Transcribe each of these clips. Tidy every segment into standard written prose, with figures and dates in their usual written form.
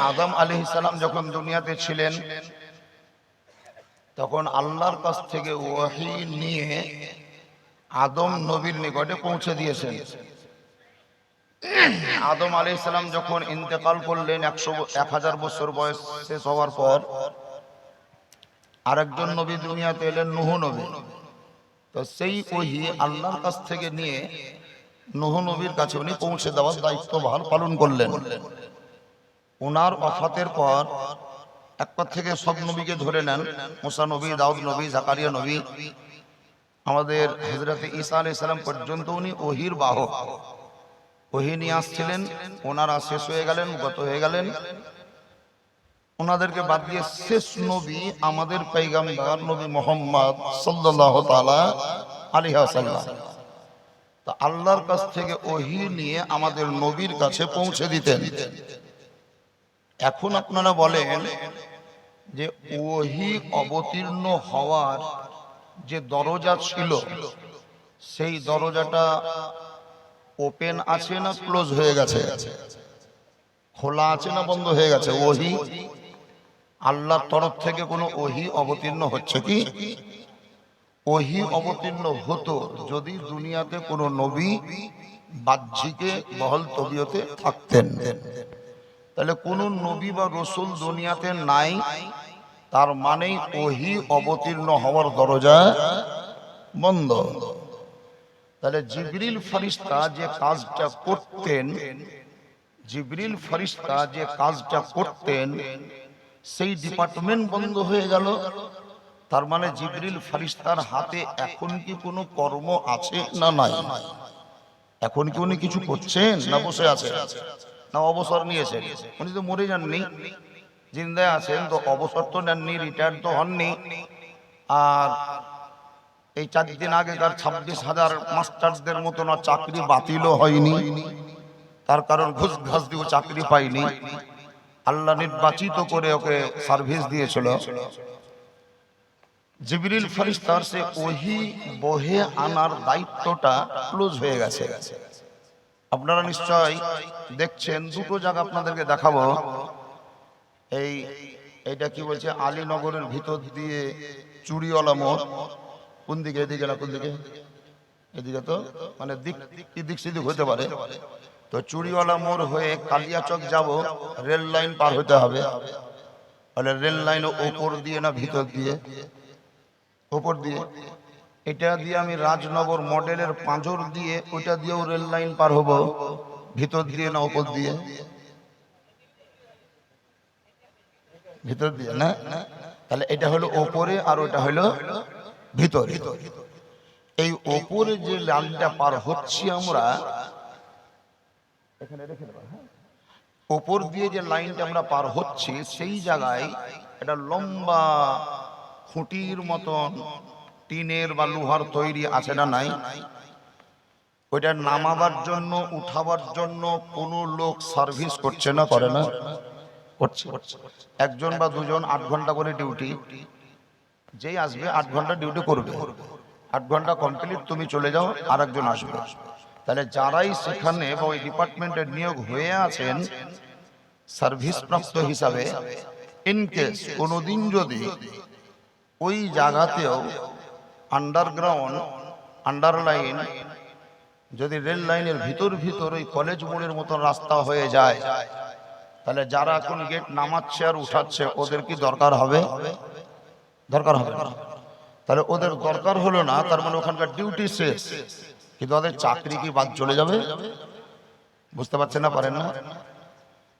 আদম আলাইহিস সালাম যখন দুনিয়াতে ছিলেন তখন আল্লাহর কাছ থেকে ওহী নিয়ে আদম নবীর নিকটে পৌঁছে দিয়েছেন। আদম আলাইহিস সালাম যখন ইন্তেকাল করলেন 1000 বছর বয়স শেষ হওয়ার পর আরেকজন নবী দুনিয়াতে এলেন নূহ নবী। তো সেই ওহী আল্লাহর কাছ থেকে নিয়ে নূহ নবীর কাছে উনি পৌঁছে দেওয়ার দায়িত্বভার পালন করলেন। ওনার ওফাতের পর একবার থেকে সব নবীকে ধরে নেন, মুসা নবী, দাউদ নবী, জাকারিয়া নবী, আমাদের হযরত ঈসা আলাইহিস সালাম পর্যন্ত উনি ওহীর বাহক। ওহী নিয়ে আসছিলেন, ওনারা শেষ হয়ে গেলেন, গত হয়ে গেলেন। ওনাদেরকে বাদ দিয়ে শেষ নবী আমাদের পয়গম্বর নবী মুহাম্মদ সাল্লাল্লাহু তাআলা আলাইহি ওয়াসাল্লাম। তো আল্লাহর কাছ থেকে ওহী নিয়ে আমাদের নবীর কাছে পৌঁছে দিতেন। এখন আপনারা বলেন যে ওহী অবতীর্ণ হওয়ার যে দরজা ছিল সেই দরজাটা ওপেন আছে না ক্লোজ হয়ে গেছে? খোলা আছে না বন্ধ হয়ে গেছে? ওহী আল্লাহর তরফ থেকে কোনো ওহী অবতীর্ণ হচ্ছে কি? ওহী অবতীর্ণ হতো যদি দুনিয়াতে কোনো নবী বাহ্যিকে বহল তবিয়তে থাকতেন। তাহলে কোনো নবী বা রাসূল দুনিয়াতে নাই, তার মানেই ওহী অবতীর্ণ হওয়ার দরজা বন্ধ। তাহলে জিবরিল ফেরেশতা যে কাজটা করতেন, জিবরিল ফেরেশতা যে কাজটা করতেন সেই ডিপার্টমেন্ট বন্ধ হয়ে গেল। তার মানে জিবরিল ফেরেশতার হাতে এখন কি কোনো কর্ম আছে না নাই? এখন কি উনি কিছু করছেন না বসে আছেন না অবসর নিয়েছেন? উনি তো মরে যাননি, জিন্দা আছেন। তো অবসর তো নেননি, রিটায়ার তো হননি। আর এই 4 দিন আগেকার 26,000 মাস্টারদের মতন চাকরি বাতিলও হয়নি, তার কারণ ঘুষ ঘাস দিয়ে চাকরি পায়নি। আল্লাহ নির্বাচিত করে ওকে সার্ভিস দিয়েছিল। জিবরিল ফেরেশতার সে ওহী বহে আনার দায়িত্বটা ক্লোজ হয়ে গেছে। আপনারা নিশ্চয় দেখছেন, দুটো জায়গা আপনাদেরকে দেখাবো। এইটা কি বলছে, আলীনগরের ভিতর দিয়ে চুড়িওয়ালা মোড়, কোন দিকে? এদিকে না কোন দিকে? এদিকে তো মানে দিক সেদিক হতে পারে। তো চুড়িওয়ালা মোড় হয়ে কালিয়াচক যাব, রেল লাইন পার হতে হবে। তাহলে রেল লাইন ওপর দিয়ে না ভিতর দিয়ে? ওপর দিয়ে। এটা দিয়ে আমি রাজনগর মডেলের পাঁজর দিয়ে, ওইটা দিয়েও রেল লাইন পার হব, ভিতর দিয়ে না ওপর দিয়ে? ভিতর দিয়ে না? তাহলে এটা হলো ওপরে আর ওটা হলো ভিতরে। এই ওপরে যে লাইনটা পার হচ্ছি আমরা, ওপর দিয়ে যে লাইনটা আমরা পার হচ্ছি সেই জায়গায় এটা লম্বা খুঁটির মতন টিনের বা লোহার তৈরি আছে না নাই? ওইটা নামাবার জন্য উঠাবার জন্য কোনো লোক সার্ভিস করছে না করে না? করছে। একজন বা দুজন 8 ঘন্টা করে ডিউটি, যেই আসবে 8 ঘন্টা ডিউটি করবে, 8 ঘন্টা কমপ্লিট তুমি চলে যাও, আর একজন আসবে। তাহলে যারাই সেখানে বা ওই ডিপার্টমেন্টে নিয়োগ হয়ে আছেন সার্ভিস প্রাপ্ত হিসাবে, ইনকেস কোনোদিন যদি ওই জায়গাতেও আন্ডারগ্রাউন্ড আন্ডারলাইন যদি রেল লাইনের ভিতর ওই কলেজ মোড়ের মতন রাস্তা হয়ে যায়, তাহলে যারা এখন গেট নামাচ্ছে আর উঠাচ্ছে ওদের কি দরকার হবে? দরকার হবে না। তাহলে ওদের দরকার হলো না, তার মানে ওখানকার ডিউটি শেষ, কিন্তু ওদের চাকরি কি বাদ চলে যাবে? বুঝতে পারছেন না? পারেন না?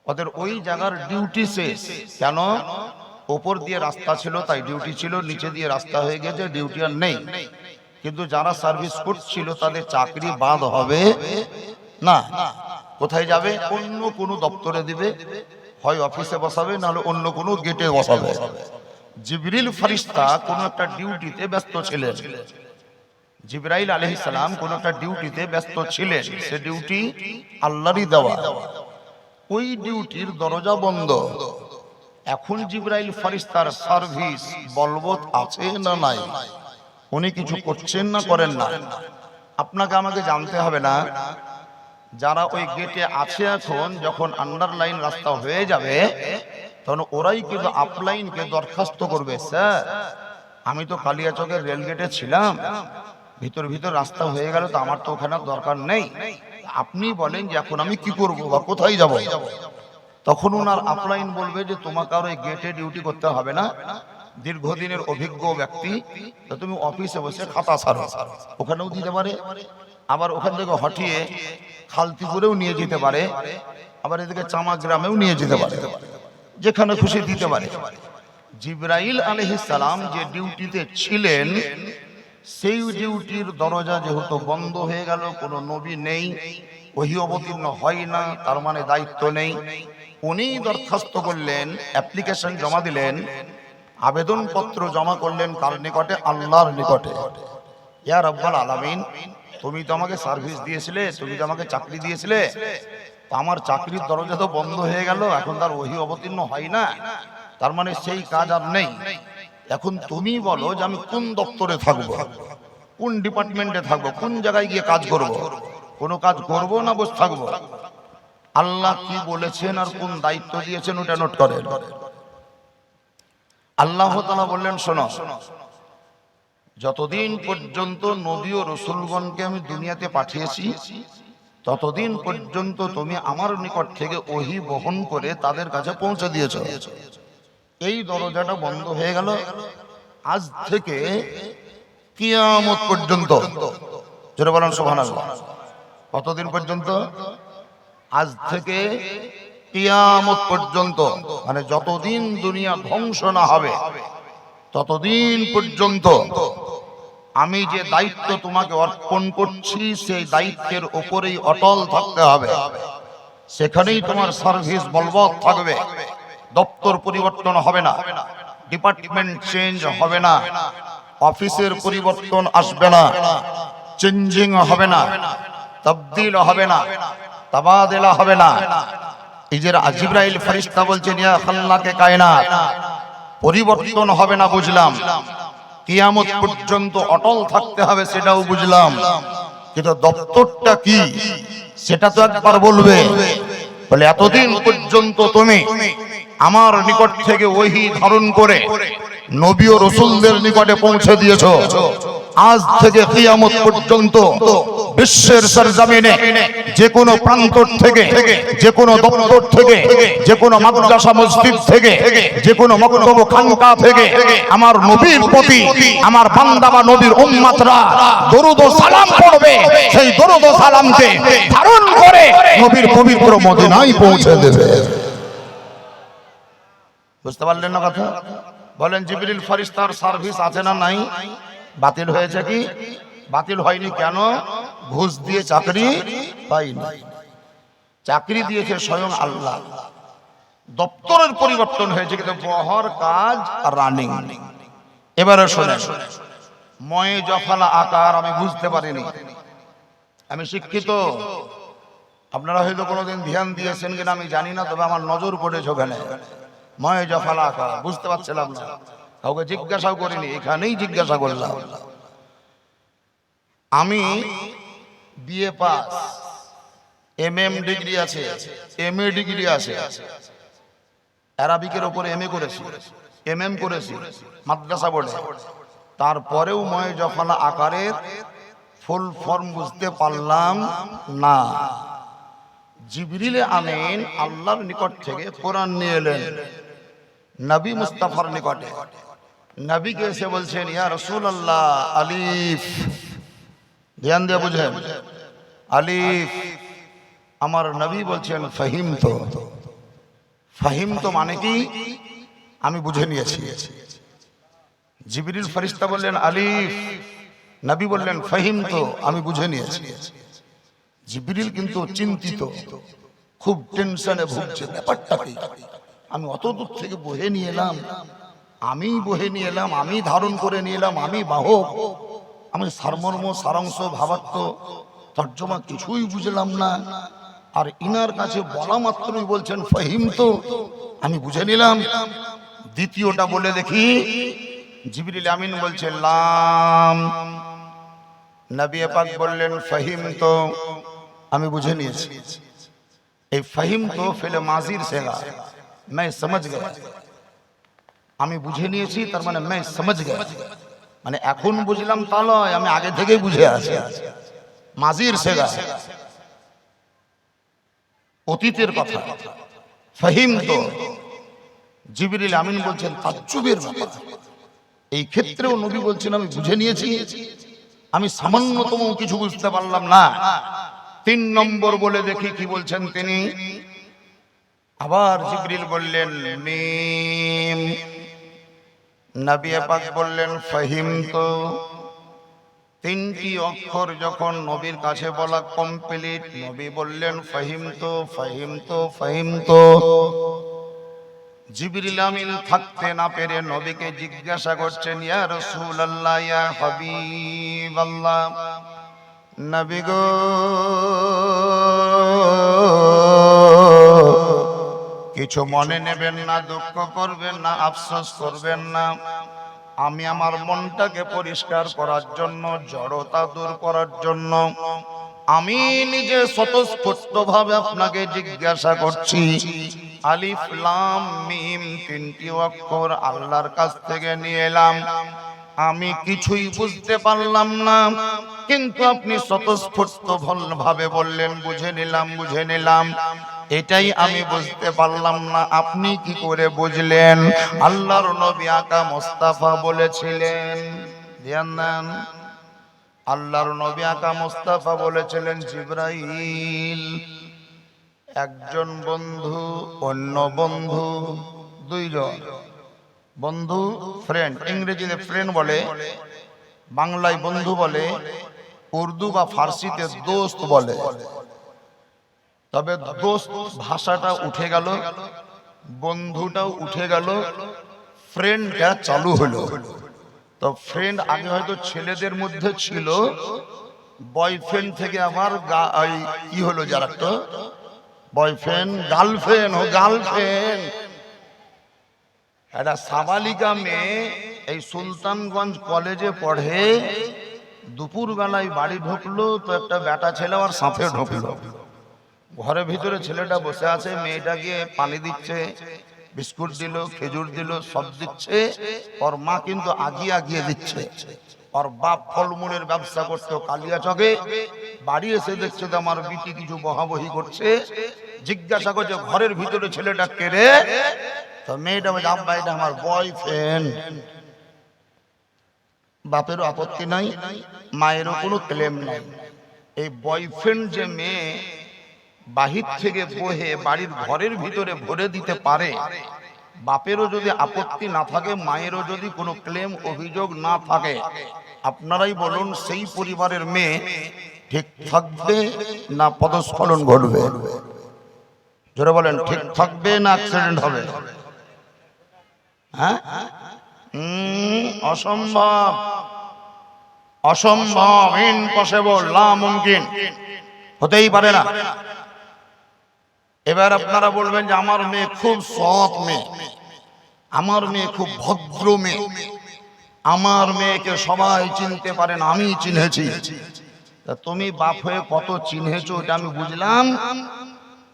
ওদের ওই জায়গার ডিউটি শেষ। কেন? ওপর দিয়ে রাস্তা ছিল তাই ডিউটি ছিল, নিচে দিয়ে রাস্তা হয়ে গেছে, ডিউটি আর নেই। কিন্তু যারা সার্ভিস করছিল তাদের চাকরি বাদ হবে না। কোথায় যাবে? অন্য কোনো দপ্তরে দিবে, হয় অফিসে বসাবে, নাহলে অন্য কোনো গেটে বসাবে। জিবরিল ফেরেশতা কোন একটা ডিউটিতে ব্যস্ত ছিলেন, জিবরাইল আলাইহিস সালাম কোন একটা ডিউটিতে ব্যস্ত ছিলেন, সে ডিউটি আল্লাহরই দেওয়া। ওই ডিউটির দরজা বন্ধ। এখন জিবরাইল ফেরেশতার সার্ভিস বলবৎ আছে না নাই? উনি কিছু করছেন না করেন না? আপনাকে আমাকে জানতে হবে না যারা ওই গেটে আছে এখন, যখন আন্ডারলাইন রাস্তা হয়ে যাবে তখন ওরাই কিন্তু আপলাইনকে দরখাস্ত করবে, স্যার আমি তো কালিয়াচকের রেল গেটে ছিলাম, ভিতর ভিতর রাস্তা হয়ে গেল, তো আমার তো ওখানে দরকার নেই, আপনি বলেন যে এখন আমি কি করব বা কোথায় যাব। তখন ওনার আপলাইন বলবে যে তোমাকে আর ওই গেটে ডিউটি করতে হবে না, দীর্ঘদিনের অভিজ্ঞ ব্যক্তি, তো তুমি অফিসে বসে খাতা ছাড়ো, ওখানেও দিতে পারে, আবার ওখান থেকে হটিয়ে খালতিপুরেও নিয়ে যেতে পারে, আবার এদিকে চামা গ্রামেও নিয়ে যেতে পারে, যেখানে খুশি দিতে পারে। জিবরাইল আলাইহিস সালাম যে ডিউটিতে ছিলেন, সেই ডিউটির দরজা যেহেতু বন্ধ হয়ে গেল, কোনো নবী নেই, ওহী অবতীর্ণ হয় না, তার মানে দায়িত্ব নেই, উনি দরখাস্ত করলেন, অ্যাপ্লিকেশন জমা দিলেন, আবেদনপত্র জমা করলেন কার নিকটে? আল্লাহর নিকটে। ইয়া রাব্বাল আলামিন, তুমি তো আমাকে সার্ভিস দিয়েছিলে, তুমি তো আমাকে চাকরি দিয়েছিলে, আমার চাকরির দরজা তো বন্ধ হয়ে গেল, এখন তার ওহী অবতীর্ণ হয় না, তার মানে সেই কাজ আর নেই, এখন তুমি বলো যে আমি কোন দপ্তরে থাকবো, কোন ডিপার্টমেন্টে থাকবো, কোন জায়গায় গিয়ে কাজ করব, কোনো কাজ করব না বসে থাকবো। আল্লাহ কি বলেছেন আর কোন দায়িত্ব দিয়েছেন ওটা নোট করেন। আল্লাহ তাআলা বললেন, শোনো, যতদিন পর্যন্ত নবী ও রাসূলগণকে আমি দুনিয়াতে পাঠিয়েছি, ততদিন পর্যন্ত তুমি আমার নিকট থেকে ওহী বহন করে তাদের কাছে পৌঁছে দিয়েছো। এই দরজাটা বন্ধ হয়ে গেল, আজ থেকে কিয়ামত পর্যন্ত, জোরে বলেন সুবহানাল্লাহ, কতদিন পর্যন্ত? আজ থেকে কিয়ামত পর্যন্ত, মানে যতদিন দুনিয়া ধ্বংস না হবে ততদিন পর্যন্ত আমি যে দায়িত্ব তোমাকে অর্পণ করছি, সেই দায়িত্বের উপরেই অটল থাকতে হবে, সেখানেই তোমার সার্ভিস বলবৎ থাকবে, দপ্তর পরিবর্তন হবে না, ডিপার্টমেন্ট চেঞ্জ হবে না, অফিসের পরিবর্তন আসবে না, চেঞ্জিং হবে না, তাবদীল হবে না, তাবাদলা হবে না। এই যে জিবরাইল ফেরেশতা বলছেন, ইয়া খাল্লাকে কায়নাত, পরিবর্তন হবে না বুঝলাম, কিয়ামত পর্যন্ত অটল থাকতে হবে সেটাও বুঝলাম, কিন্তু দপ্তরটা কি সেটা তো একবার বলবে। বলে এতদিন পর্যন্ত তুমি আমার নিকট থেকে ওহী ধারণ করে নবী ও রাসূলদের নিকটে পৌঁছে দিয়েছো, আজ থেকে কিয়ামত পর্যন্ত বিশ্বের সরজমিনে যে কোনো প্রান্ত থেকে, যে কোনো দপ্তর থেকে, যে কোনো মাদ্রাসা মসজিদ থেকে, যে কোনো মক্তব খানকা থেকে আমার নবীর প্রতি আমার বান্দা বা নবীর উম্মতরা দরুদ ও সালাম পড়বে, সেই দরুদ ও সালামকে ধারণ করে নবীর পবিত্র মদিনায় পৌঁছে দেবে। বুঝতে পারলেন না কথা? বলেন, জিবরিল ফেরেশতার সার্ভিস আছে না নাই? বাতিল হয়েছে কি? বাতিল হয়নি কেন? ঘুষ দিয়ে চাকরি পাইনি, চাকরি দিয়েছে স্বয়ং আল্লাহ, দপ্তরের পরিবর্তন হয়েছে কিন্তু বহর কাজ রানিং। এবারে শোনেন, ময়ে জফালা আকার আমি বুঝতে পারিনি, আমি শিক্ষিত, আপনারা হয়তো কোনোদিন ধ্যান দিয়েছেন কিনা আমি জানি না, তবে আমার নজর পড়েছে ওখানে, ময়ে জফালা আকার বুঝতে পারছিলাম না, কাউকে জিজ্ঞাসাও করিনি, এখানেই জিজ্ঞাসা করলাম। আমি বিএ পাস, এমএম ডিগ্রি আছে, এমএ ডিগ্রি আছে, আরবিকের উপরে এমএ করেছি, এমএম করেছি মাদ্রাসা বোর্ডে, তারপরেও ময় জফালা আকারের ফুল ফর্ম বুঝতে পারলাম না। জিবরিল আমিন আল্লাহর নিকট থেকে কোরআন নিয়ে এলেন নবী মুস্তাফার নিকটে, নবীকে এসে বলছেন, ইয়া রাসূলুল্লাহ, আলিফ, ধ্যান দিয়ে বুঝেন, আলিফ। আমার নবী বলছেন ফাহিমতু, ফাহিমতু মানে কি? আমি বুঝে নিয়েছি। জিবরিল ফেরেশতা বললেন আলিফ, নবী বললেন ফাহিমতু, আমি বুঝে নিয়েছি। জিবরিল কিন্তু চিন্তিত, খুব টেনশনে ভুগছে, ব্যাপারটা কি? আমি অত দূর থেকে বহে নিয়ে এলাম, আমি বহে নিয়ে এলাম, আমি ধারণ করে নিয়ে এলাম, আমি বাহক, আমি সারমর্ম সারাংশ ভাবার্থ তর্জমা কিছুই বুঝলাম না, আর ইনার কাছে বলা মাত্রই বলছেন ফাহিমতু, আমি বুঝে নিলাম। দ্বিতীয়টা বলে দেখি। জিবরিল আমিন বলছে লাম, নবী পাক বললেন ফাহিমতু, আমি বুঝে নিয়েছি। এই ফাহিম তো ফেলে মাজির সেগা, मैं समझ गया, আমি বুঝে নিয়েছি, তার মানে मैं समझ गया, মানে এখন বুঝলাম তা নয়, আমি আগে থেকেই বুঝে আছি। মাজির সেগা অতীতের কথা। ফাহিম তো জিবরিল আমিন বলছেন তাজ্জুবের ব্যাপার। এই ক্ষেত্রেও নবী বলছেন আমি বুঝে নিয়েছি, আমি সামান্যতম কিছু বুঝতে পারলাম না। 3 নম্বর বলে দেখি কি বলছেন তিনি। আবার জিবরিল বললেন মিম, নবী পাক বললেন ফাহিম তো। 3টি অক্ষর যখন নবীর কাছে বলা কমপ্লিট, নবী বললেন ফাহিম তো, ফাহিম তো, ফাহিম তো। জিবরিল আমিন থাকতে না পেরে নবীকে জিজ্ঞাসা করছেন ইয়া রাসূলুল্লাহ, ইয়া হাবিবাল্লাহ, নবী গো কিছু মনে নেবেন না, দুঃখ করবেন না, আফসোস করবেন না, আমি আমার মনটাকে পরিষ্কার করার জন্য, জড়তা দূর করার জন্য আমি নিজে স্বতঃস্ফূর্তভাবে আপনাকে জিজ্ঞাসা করছি। আলিফ লাম মিম 3টি অক্ষর আল্লাহর কাছ থেকে নিয়ে এলাম, আমি কিছুই বুঝতে পারলাম না, কিন্তু আপনি স্বতঃস্ফূর্ত ভাবে বললেন বুঝে নিলাম, বুঝে নিলাম। এটাই আমি বুঝতে পারলাম না, আপনি কি করে বুঝলেন? আল্লাহর নবী আকা মুস্তাফা বলেছিলেন, ধ্যান দেন, আল্লাহর নবী আকা মুস্তাফা বলেছিলেন জিবরাইল একজন বন্ধু, অন্য বন্ধু, দুইজন বন্ধু, ফ্রেন্ড। ইংরেজিতে ফ্রেন্ড বলে, বাংলায় বন্ধু বলে, উর্দু বা ফার্সিতে দোস্ত বলে। তবে দোস্ত ভাষাটা উঠে গেল, বন্ধুটাও উঠে গেল, ফ্রেন্ডটা চালু হলো। তো ফ্রেন্ড আগে হয়তো ছেলেদের মধ্যে ছিল, বয়ফ্রেন্ড থেকে আবার কি হলো, যারা তো বয়ফ্রেন্ড, গার্লফ্রেন্ড, ও গার্লফ্রেন্ড। একটা সাবালিকা মেয়ে এই সুলতানগঞ্জ কলেজে পড়ে, দুপুর বেলায় বাড়ি ঢুকলো তো একটা বেটা ছেলে আর সাথে ঢুকলো। ঘরের ভিতরে ছেলেটা বসে আছে, মেয়েটা গিয়ে পানি দিচ্ছে, বিস্কুট দিল, খেজুর দিল, সব দিচ্ছে। ওর মা কিন্তু আগিয়ে আগিয়ে দিচ্ছে। ওর বাপ ফলমূলের ব্যবসা করতো কালিয়াচকে, বাড়ি এসে দেখছে তো আমার বিটি কিছু বহাবহি করছে, জিজ্ঞাসা করছে ঘরের ভিতরে ছেলেটা কে রে? তো মেয়েটা বলছে আব্বা এটা আমার বয়ফ্রেন্ড। বাপেরও আপত্তি নাই, মায়েরও কোনো ক্লেম নাই। এই বয়ফ্রেন্ড যে মেয়ে বাহির থেকে বহে বাড়ির ঘরের ভিতরে ভরে দিতে পারে, বাপেরও যদি আপত্তি না থাকে, মায়েরও যদি কোনো ক্লেম অভিযোগ না থাকে, আপনারাই বলুন সেই পরিবারের মেয়ে ঠিক থাকবে না পদস্খলন ঘটবে? জোরে বলেন, ঠিক থাকবে না অ্যাক্সিডেন্ট হবে? হ্যাঁ, অসম্ভব, অসম্ভব, ইম্পসিবল, নামুমকিন, হতেই পারে না। এবার আপনারা বলবেন যে আমার মেয়ে খুব সৎ মেয়ে, আমার মেয়ে খুব ভদ্র মেয়ে, আমার মেয়েকে সবাই চিনতে পারেন, আমি চিনেছি। তুমি বাপ হয়ে কত চিনেছো এটা আমি বুঝলাম,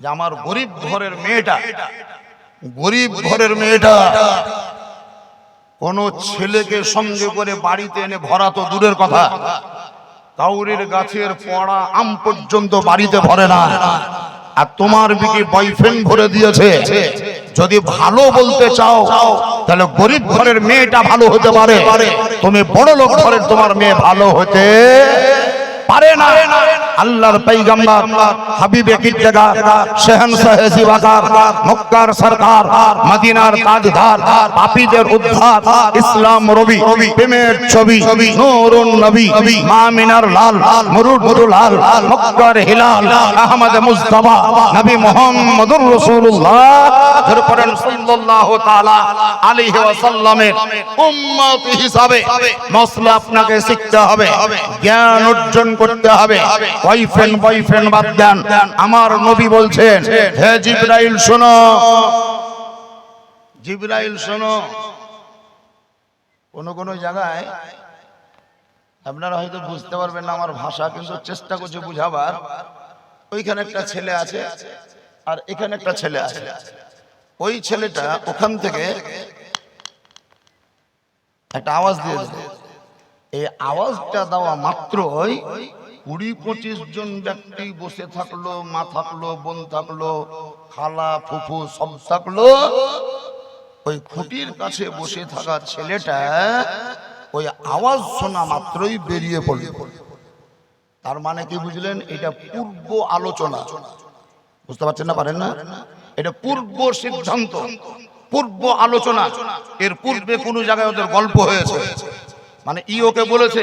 যে আমার গরিব ঘরের মেয়েটা, গরিব ঘরের মেয়েটা কোন ছেলেকে সঙ্গে করে বাড়িতে এনে ভরা তো দূরের কথা, কাউরির গাছের পড়া আম পর্যন্ত বাড়িতে ভরে না। আর তোমার বিটি বয়ফ্রেন্ড ভরে দিয়েছে। যদি ভালো বলতে চাও তাহলে গরিব ঘরের মেয়েটা ভালো হতে পারে, তুমি বড় লোক ঘরের তোমার মেয়ে ভালো হতে পারে না। আল্লাহর পয়গম্বর হাবিবে কিবলা শাহনশাহ জিওয়াকার মক্কার সরকার মদিনার তাজদার পাপীদের উদ্ধার ইসলাম রবি প্রেমের ছবি নূরুন নবী মামিনার লাল মুরুদুল লাল মক্কার হিলাল আহমদ মুস্তাফা নবী মুহাম্মদুর রাসূলুল্লাহ সাল্লাল্লাহু তাআলা আলাইহি ওয়াসাল্লামের উম্মত হিসাবে মসলা আপনাকে শিখতে হবে, জ্ঞান অর্জন করতে হবে। বয়ফ্রেন্ড বাদ দেন, আমার নবী বলছেন হে জিবরাইল শোনো, জিবরাইল শোনো। কোন জায়গায় আপনারা হয়তো বুঝতে পারবেন না আমার ভাষা, কিন্তু চেষ্টা করছি বুঝাবার। ওইখানে একটা ছেলে আছে আর এখানে একটা ছেলে আছে। ওই ছেলেটা ওখান থেকে একটা আওয়াজ দিয়ে দিল। এই আওয়াজটা দেওয়া মাত্রই 20-25 জন ব্যক্তি বসে থাকলো, মা থাকলো, বোন থাকলো, খালা ফুফু সব থাকলো। ওই খুঁটির কাছে বসে থাকা ছেলেটা ওই আওয়াজ শোনা মাত্রই বেরিয়ে পড়ল। তার মানে কি বুঝলেন? এটা পূর্ব আলোচনা। বুঝতে পারছেন না? পারেন না? এটা পূর্ব সিদ্ধান্ত, পূর্ব আলোচনা। এর পূর্বে কোন জায়গায় ওদের গল্প হয়েছে। মানে ওকে বলেছে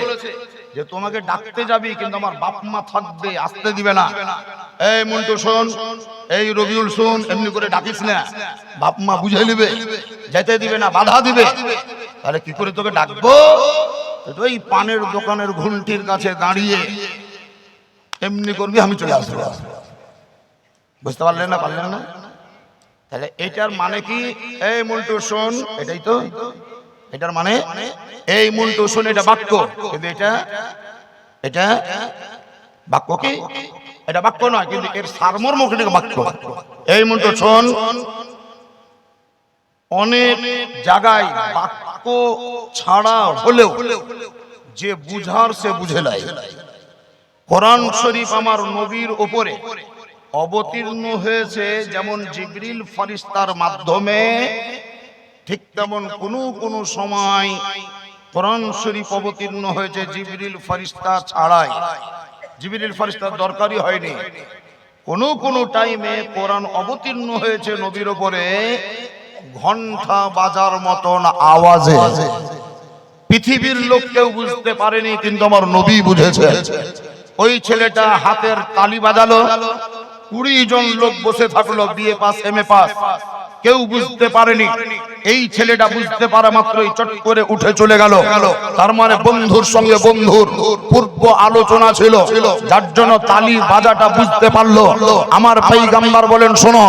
যে তোমাকে ডাকতে যাবি, কিন্তু আমার বাপ মা থাকবে, আসতে দিবে না। এই মন্টু শোন, এই রবিউল শোন, এমনি করে ডাকিস না, বাপ মা বুঝে নিবে, যেতে দিবে না, বাধা দিবে। তাহলে কি করে তোকে ডাকবো? ওই পানের দোকানের ঘুলটির কাছে দাঁড়িয়ে এমনি করবি, আমি চলে আসবো। বুঝতে পারলেন না? পারলেন না? তাহলে এটার মানে কি? এই মন্টু শোন, এটাই তো এটার মানে। এই মন্টু শোন, এটা বাক্য, কিন্তু এটা বাক্য কি? এটা বাক্য নয়, কিন্তু এর সারমর্ম বাক্য। এই মন্টু শোন অনেক জায়গায় বাক্য ছাড়া হলেও যে বুঝার সে বুঝে নাই। কোরআন শরীফ আমার নবীর উপরে অবতীর্ণ হয়েছে যেমন জিবরিল ফেরেশতার মাধ্যমে, ঠিক তেমন কোন সময় কোরআন শরীফ অবতীর্ণ হয়েছে জিবরিল ফেরেশতা ছাড়াই। জিবরিল ফেরেশতার দরকারই হয়নি। কোন টাইমে কোরআন অবতীর্ণ হয়েছে নবীর উপরে ঘন্টা বাজার মতন আওয়াজে। পৃথিবীর লোক কেউ বুঝতে পারেনি, কিন্তু আমার নবী বুঝেছে। ওই ছেলেটা হাতের তালি বাজালো, 20 জন লোক বসে থাকলো, বিএ পাস এমএ পাস, কেউ বুঝতে পারেনি। এই ছেলেটা বুঝতে পারা মাত্রই চট করে উঠে চলে গেল। তার মানে বন্ধুর সঙ্গে বন্ধুর পূর্ব আলোচনা ছিল, যার জন্য তালি বাজাটা বুঝতে পারলো। আমার পয়গম্বর বলেন, শোনো,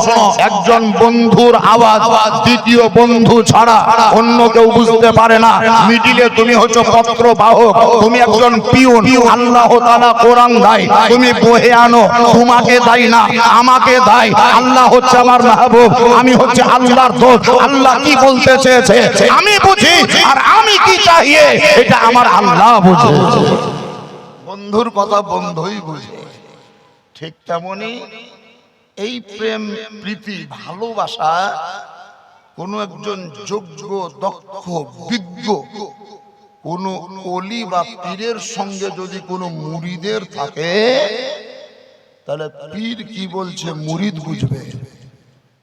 একজন বন্ধুর আওয়াজ দ্বিতীয় বন্ধু ছাড়া অন্য কেউ বুঝতে পারে না। মিডিলে তুমি হচ্ছে পত্র বাহক, তুমি একজন পিউন। আল্লাহ তাআলা কোরআন দেয়, তুমি বহে আনো, তোমাকে দেয় না, আমাকে দেয়। আল্লাহ হচ্ছে আমার মাহবুব, আমি হচ্ছে আল্লাহর দোস্ত। আল্লাহ কি বলতে চেয়েছে আমি বুঝি, আর আমি কি চাইয়ে এটা আমার আল্লাহ বুঝে। বন্ধুর কথা বন্ধুই বুঝে। ঠিক তেমনি এই প্রেম প্রীতি ভালোবাসা কোন একজন যোগ্য দক্ষ বিজ্ঞ কোন ওলি বা পীরের সঙ্গে যদি কোনো মুরিদের থাকে, তাহলে পীর কি বলছে মুরিদ বুঝবে,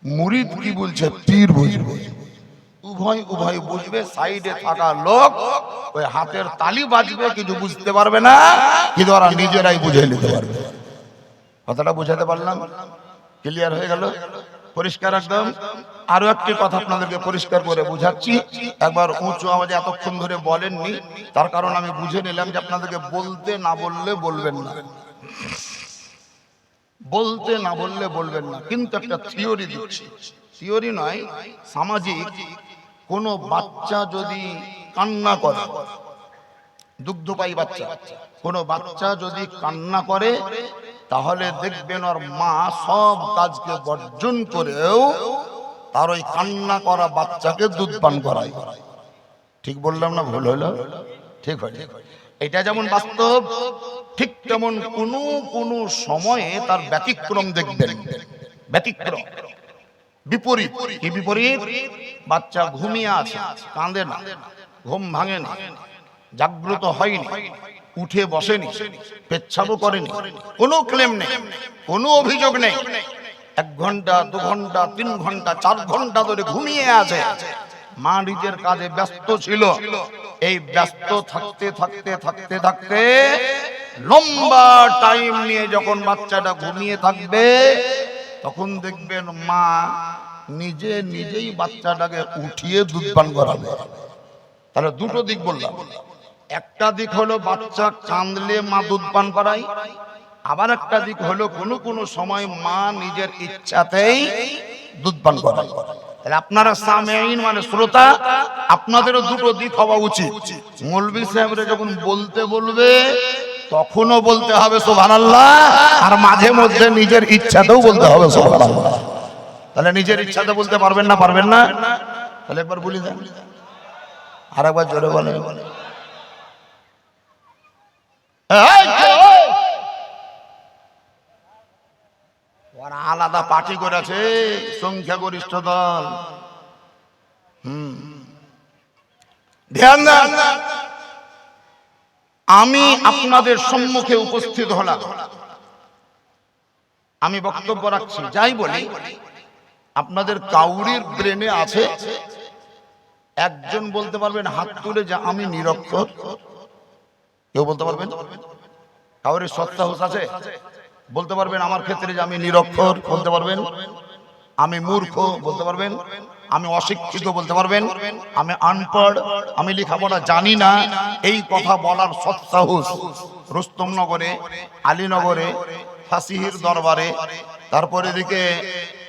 মুরিদ কি বলছে পীর বুঝবে। উভয় বুঝবে। সাইডে থাকা লোক ওই হাতের তালি বাজবে, কিছু বুঝতে পারবে না, কিন্তু ওরা নিজেরাই বুঝে নিতে পারবে। কথাটা বুঝাতে পারলাম? ক্লিয়ার হয়ে গেল? পরিষ্কার একদম। আরো একটি কথা আপনাদেরকে পরিষ্কার করে বুঝাচ্ছি। একবার উঁচু আওয়াজে এতক্ষণ ধরে বলেননি, তার কারণ আমি বুঝে নিলাম যে আপনাদেরকে বলতে না বললে বলবেন না, বলতে না বললে বলবেন না। কিন্তু একটা থিওরি দিচ্ছি, থিওরি নয়, সামাজিক। কোন বাচ্চা যদি কান্না করে, দুগ্ধপায়ী বাচ্চা, কোন বাচ্চা যদি কান্না করে, তাহলে দেখবেন ওর মা সব কাজকে বর্জন করেও তার ওই কান্না করা বাচ্চাকে দুধ পান করায়। ঠিক বললাম না ভুল হলো? ঠিক হয়। এটা যেমন বাস্তব, ঠিক তেমন কোন সময়ে তার ব্যতিক্রম দেখবেন। ব্যতিক্রম, বিপরীত। কি বিপরীত? বাচ্চা ঘুমিয়ে আছে, কাঁদে না, ঘুম ভাঙে না, জাগ্রত হয়নি, উঠে বসেনি, পেচ্ছাবও করেনি, কোনো ক্লেম নেই, কোনো অভিযোগ নেই। 1 ঘন্টা 2 ঘন্টা 3 ঘন্টা 4 ঘন্টা ধরে ঘুমিয়ে আছে। মা নিজের কাজে ব্যস্ত ছিল। এই ব্যস্ত থাকতে থাকতে থাকতে থাকতে লম্বা টাইম নিয়ে যখন বাচ্চাটা ঘুমিয়ে থাকবে, তখন দেখবেন মা নিজেই বাচ্চাটাকে উঠিয়ে দুধ পান করাবে। তাহলে দুটো দিক বললাম। একটা দিক হলো বাচ্চা কাঁদলে মা দুধ পান করায়, আবার একটা দিক হলো কোন সময় মা নিজের ইচ্ছাতেই দুধ পান করায়। তাহলে আপনারা সামেইন মানে শ্রোতা, আপনাদেরও দুটো দিক হওয়া উচিত। মৌলভী সাহেবরা যখন বলতে বলবে তখনও বলতে হবে সুবহানাল্লাহ, আর মাঝে মধ্যে নিজের ইচ্ছাতেও বলতে হবে সুবহানাল্লাহ। তাহলে নিজের ইচ্ছাতে বলতে পারবেন না? পারবেন না? তাহলে একবার বলি দেন, আর একবার জোরে বলেন। ওরা আলাদা পার্টি করেছে, সংখ্যাগরিষ্ঠ দল। ধ্যান দেন, আমি আপনাদের সম্মুখে উপস্থিত হলাম, আমি বক্তব্য রাখছি। যাই বলি, আপনাদের কাউরির ব্রেনে আছে একজন বলতে পারবেন হাত তুলে যে আমি নিরক্ষর? কেউ বলতে পারবেন? কাউরির সত্তাহুস আছে বলতে পারবেন আমার ক্ষেত্রে যে আমি নিরক্ষর? বলতে পারবেন? আমি মূর্খ বলতে পারবেন? আমি অশিক্ষিত বলতে পারবেন? আমি আনপড়, আমি লেখাপড়া জানি না, এই কথা বলার সত্তাহুস রুস্তমনগরে, আলীনগরে, ফাঁসিহির দরবারে, তারপরে এদিকে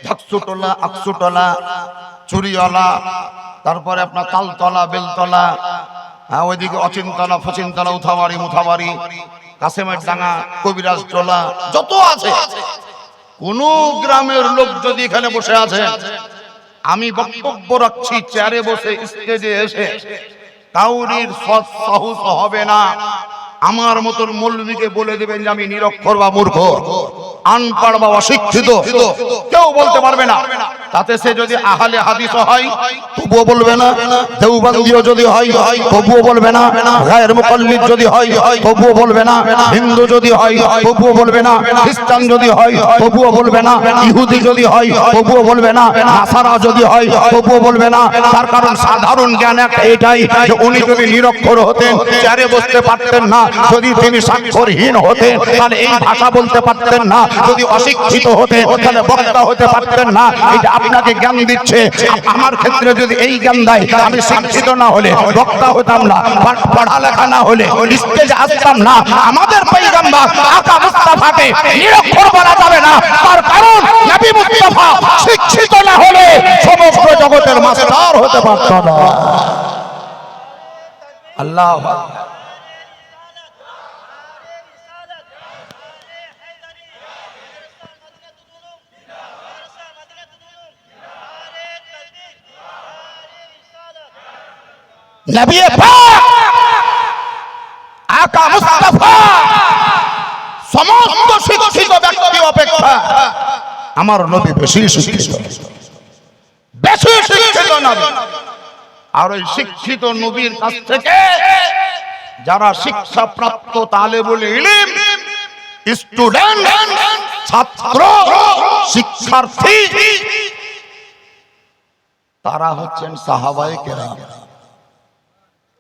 ঝাকসুটলা, আকসুটলা, চুরিওয়ালা, তারপরে আপনার তালতলা, বেলতলা, ওইদিকে অচিন্তলা, ফচিন্তলা, উথাবাড়ি, মুথাবাড়ি, কাসেমের ডাঙ্গা, কবিরাজ টোলা, যত আছে, কোন গ্রামের লোক যদি এখানে বসে আছে, আমি বক্তব্য রাখছি চেয়ারে বসে, স্টেজে এসে, কাউরির সৎসাহস হবে না আমার মতন মৌলবীকে বলে দেবেন যে আমি নিরক্ষর বা মূর্খ, আনপড় বা অশিক্ষিত, কেউ বলতে পারবে না। তাতে সে যদি আহলে হাদিস হয় তবুও বলবে না, দেওবন্দিও যদি হয় তবুও বলবে না, গায়ের মুকাল্লিদ যদি হয় তবুও বলবে না, হিন্দু যদি হয় তবুও বলবে না, খ্রিস্টান যদি হয় তবুও বলবে না, ইহুদি যদি হয় তবুও বলবে না, নাসারা যদি হয় তবুও বলবে না। তার কারণ সাধারণ জ্ঞান একটা এটাই যে উনি যদি নিরক্ষর হতেন চেয়ারে বসতে পারতেন না, যদি তিনি স্বাক্ষরহীন হতেন তাহলে এই ভাষা বলতে পারতেন না, যদি অশিক্ষিত হতেন তাহলে বক্তা হতে পারতেন না। এটা আপনাকে জ্ঞান দিচ্ছে। আমার ক্ষেত্রে যদি এই জ্ঞান দেয়, আমি শিক্ষিত না হলে বক্তা হতাম না, পড়ালেখা না হলে স্টেজে আসতাম না। আমাদের পয়গম্বর আকা মুস্তাফাকে নিরক্ষর বলা যাবে না, তার কারণ নবী মুস্তাফা শিক্ষিত না হলে সমগ্র জগতের মাস্টার হতে পারত না। আল্লাহু আকবার। নবী পাক আকা মুস্তাফা সমস্ত শিক্ষিত ব্যক্তি অপেক্ষা আমার নবী বেশি শিক্ষিত, বেশি শিক্ষিত নবী। আর ওই শিক্ষিত নবীর কাছ থেকে যারা শিক্ষা প্রাপ্ত তালেবুল ইলম, স্টুডেন্ট, ছাত্র, শিক্ষার্থী, তারা হচ্ছেন সাহাবায়ে কেরাম।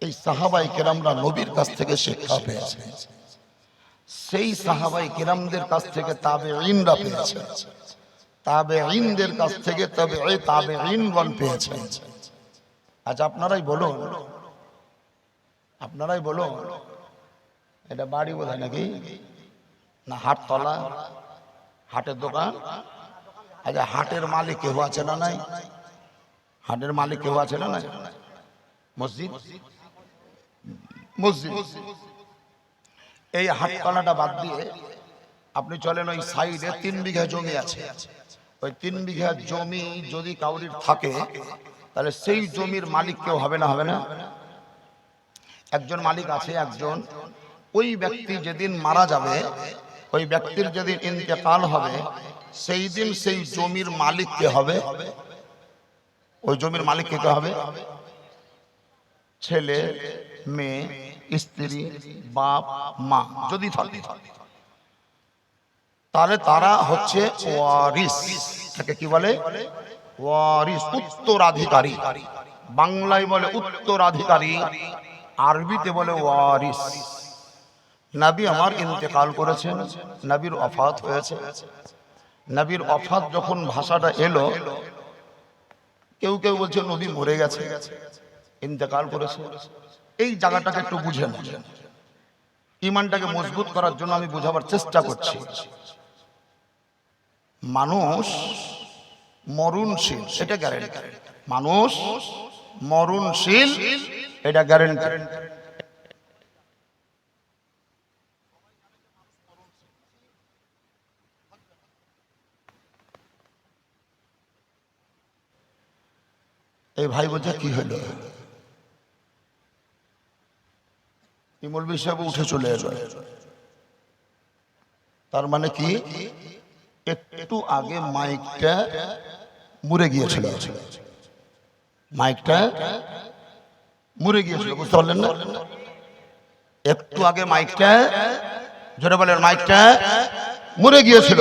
এই সাহাবায়ে কেরামরা নবীর কাছ থেকে শিক্ষা পেয়েছে, সেই সাহাবায়ে কেরামদের কাছ থেকে তাবেঈনরা পেয়েছে, তাবেঈনদের কাছ থেকে তাবেঈনগণ পেয়েছে। আচ্ছা আপনারাই বলুন, এটা বাড়ি বোধহয় নাকি না হাটতলা, হাটের দোকান? আচ্ছা হাটের মালিক কেউ আছে না নাই? হাটের মালিক কেউ আছে না নাই? মসজিদ, মসজিদ। এই হাটতলাটা বাদ দিয়ে আপনি চলেন, ওই সাইডে 3 বিঘা জমি আছে। ওই 3 বিঘা জমি যদি কাউরির থাকে তাহলে সেই জমির মালিক কেউ হবে না? হবে না? একজন মালিক আছে, একজন। ওই ব্যক্তি যেদিন মারা যাবে, ওই ব্যক্তির যেদিন ইন্তেকাল হবে, সেই দিন সেই জমির মালিক কে হবে? ওই জমির মালিক কে হবে? ছেলে, মেয়ে, স্ত্রী, বাপ, মা যদি থাকে, তাহলে তারা হচ্ছে ওয়ারিস। তাকে কি বলে? ওয়ারিস, উত্তরাধিকারী। বাংলায় বলে উত্তরাধিকারী, আরবিতে বলে ওয়ারিস। নবী আমার ইন্তেকাল করেছেন, নবীর ওফাত হয়েছে। নবীর ওফাত যখন ভাষাটা এলো, কেউ কেউ বলছে নবী মরে গেছে, ইন্তেকাল করেছে। এই জায়গাটাকে একটু বুঝেন, ঈমানটাকে মজবুত করার জন্য আমি বোঝাবার চেষ্টা করছি। মানুষ মরণশীল, এটা গ্যারান্টি। মানুষ মরণশীল, এটা গ্যারান্টি। ওই ভাই বলছে কি হলো, মৌলভী সাহেব উঠে চলে এলো। তার মানে কি, একটু আগে মাইকটা মুড়ে গিয়েছিল, মাইকটা মুড়ে গিয়েছিল, বুঝতে পারলেন না? একটু আগে মাইকটা, জোরে বলেন, মাইকটা মুড়ে গিয়েছিল।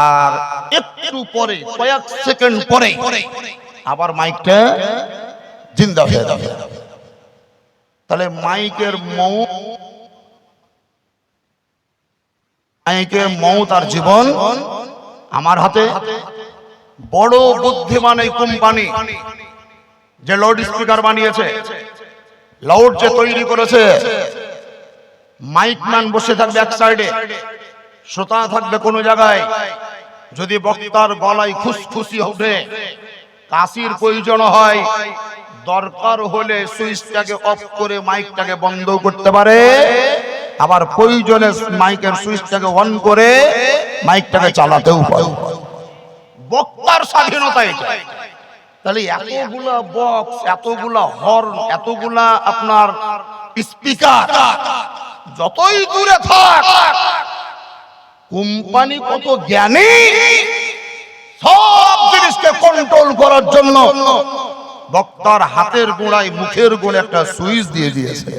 আর একটু পরে, কয়েক সেকেন্ড পরে আবার মাইকটা জিন্দা হয়ে যাবে। তাহলে মাইকের মৌত আর জীবন আমার হাতে। বড় বুদ্ধিমান এই কোম্পানি যে লাউড স্পিকার বানিয়েছে, লাউড যে তৈরি করেছে, মাইকম্যান বসে থাকবে এক সাইডে, শ্রোতা থাকবে কোনো জায়গায়। যদি বক্তার গলায় খুশখুশি ওঠে, কাশির প্রয়োজন হয়, দরকার হলে সুইচটাকে অফ করে মাইকটাকে বন্ধ করতে পারে, আবার প্রয়োজনে মাইকের সুইচটাকে অন করে মাইকটাকে চালাতেও পারে। বক্তার স্বাধীনতা এটা। তাহলে এতগুলা বক্স, এতগুলা হর্ন, এতগুলা আপনার স্পিকার, যতই দূরে থাক, কোম্পানি কত জ্ঞানী, সব জিনিসকে কন্ট্রোল করার জন্য বক্তার হাতের গোড়ায়, মুখের গোড়ায় একটা সুইচ দিয়ে দিয়েছে।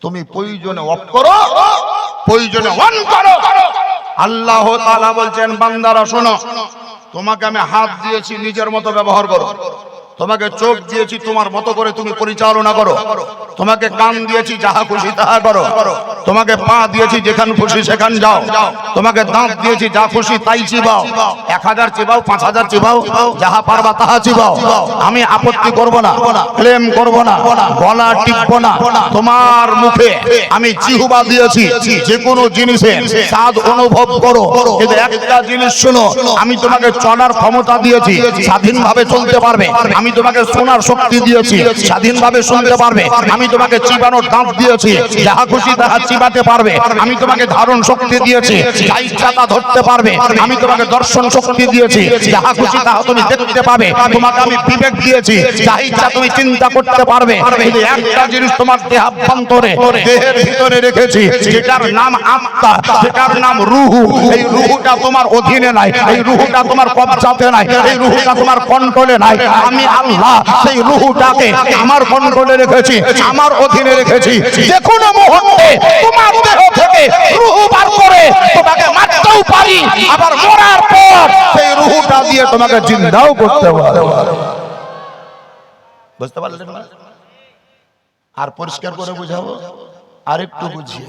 তুমি প্রয়োজনে অফ করো, প্রয়োজনে অন করো। আল্লাহ তাআলা বলছেন, বান্দারা শোনো, তোমাকে আমি হাত দিয়েছি, নিজের মতো ব্যবহার করো। তোমাকে চোখ দিয়েছি, তোমার মতো করে তুমি পরিচালনা করো। তোমাকে কান দিয়েছি, যাহা খুশি তাহা করো। তোমাকে পা দিয়েছি, যেখান খুশি সেখান যাও। তোমাকে দাঁত দিয়েছি, যা খুশি তাই চিবাও। 1000 চিবাও, 5000 চিবাও, যাহা পারবা তাহা চিবাও। আমি আপত্তি করব না, ক্লেম করব না, গলা টিপব না। তোমার মুখে আমি জিহ্বা দিয়েছি, যে কোনো জিনিসের স্বাদ অনুভব করো। কিন্তু একটা জিনিস শোনো, আমি তোমাকে চলার ক্ষমতা দিয়েছি, স্বাধীনভাবে চলতে পারবে। আমি তোমাকে শোনার শক্তি দিয়েছি, স্বাধীনভাবে শুনতে পারবে। আমি তোমাকে চিবানোর দাঁত দিয়েছি, যাহা খুশি তাহা চিবাতে পারবে। আমি তোমাকে ধারণ শক্তি দিয়েছি, যা ইচ্ছা তা ধরতে পারবে। আমি তোমাকে দর্শন শক্তি দিয়েছি, যাহা খুশি তাহা তুমি দেখতে পাবে। তোমাকে আমি বিবেক দিয়েছি, যা ইচ্ছা তুমি চিন্তা করতে পারবে। কিন্তু একটা জিনিস তোমার দেহাভ্যন্তরে, দেহের ভিতরে রেখেছি, যেটার নাম আত্মা, যেটার নাম রুহু। এই রুহুটা তোমার অধীনে নাই, এই রুহুটা তোমার কবজাতে নাই, এই রুহুটা তোমার কন্ট্রোলে নাই। আমি আল্লাহ সেই রুহুটাকে আমার কন্ট্রোলে রেখেছি, আমার অধীনে রেখেছি। যে কোনো মুহূর্তে তোমার দেহ থেকে রুহু বার করে তোমাকে মারতেও পারি, আবার মরার পর সেই রুহুটা দিয়ে তোমাকে জিন্দাও করতে পারি। বুঝতে পারলেন না? আর পরিষ্কার করে বুঝাবো, আর একটু বুঝিয়ে।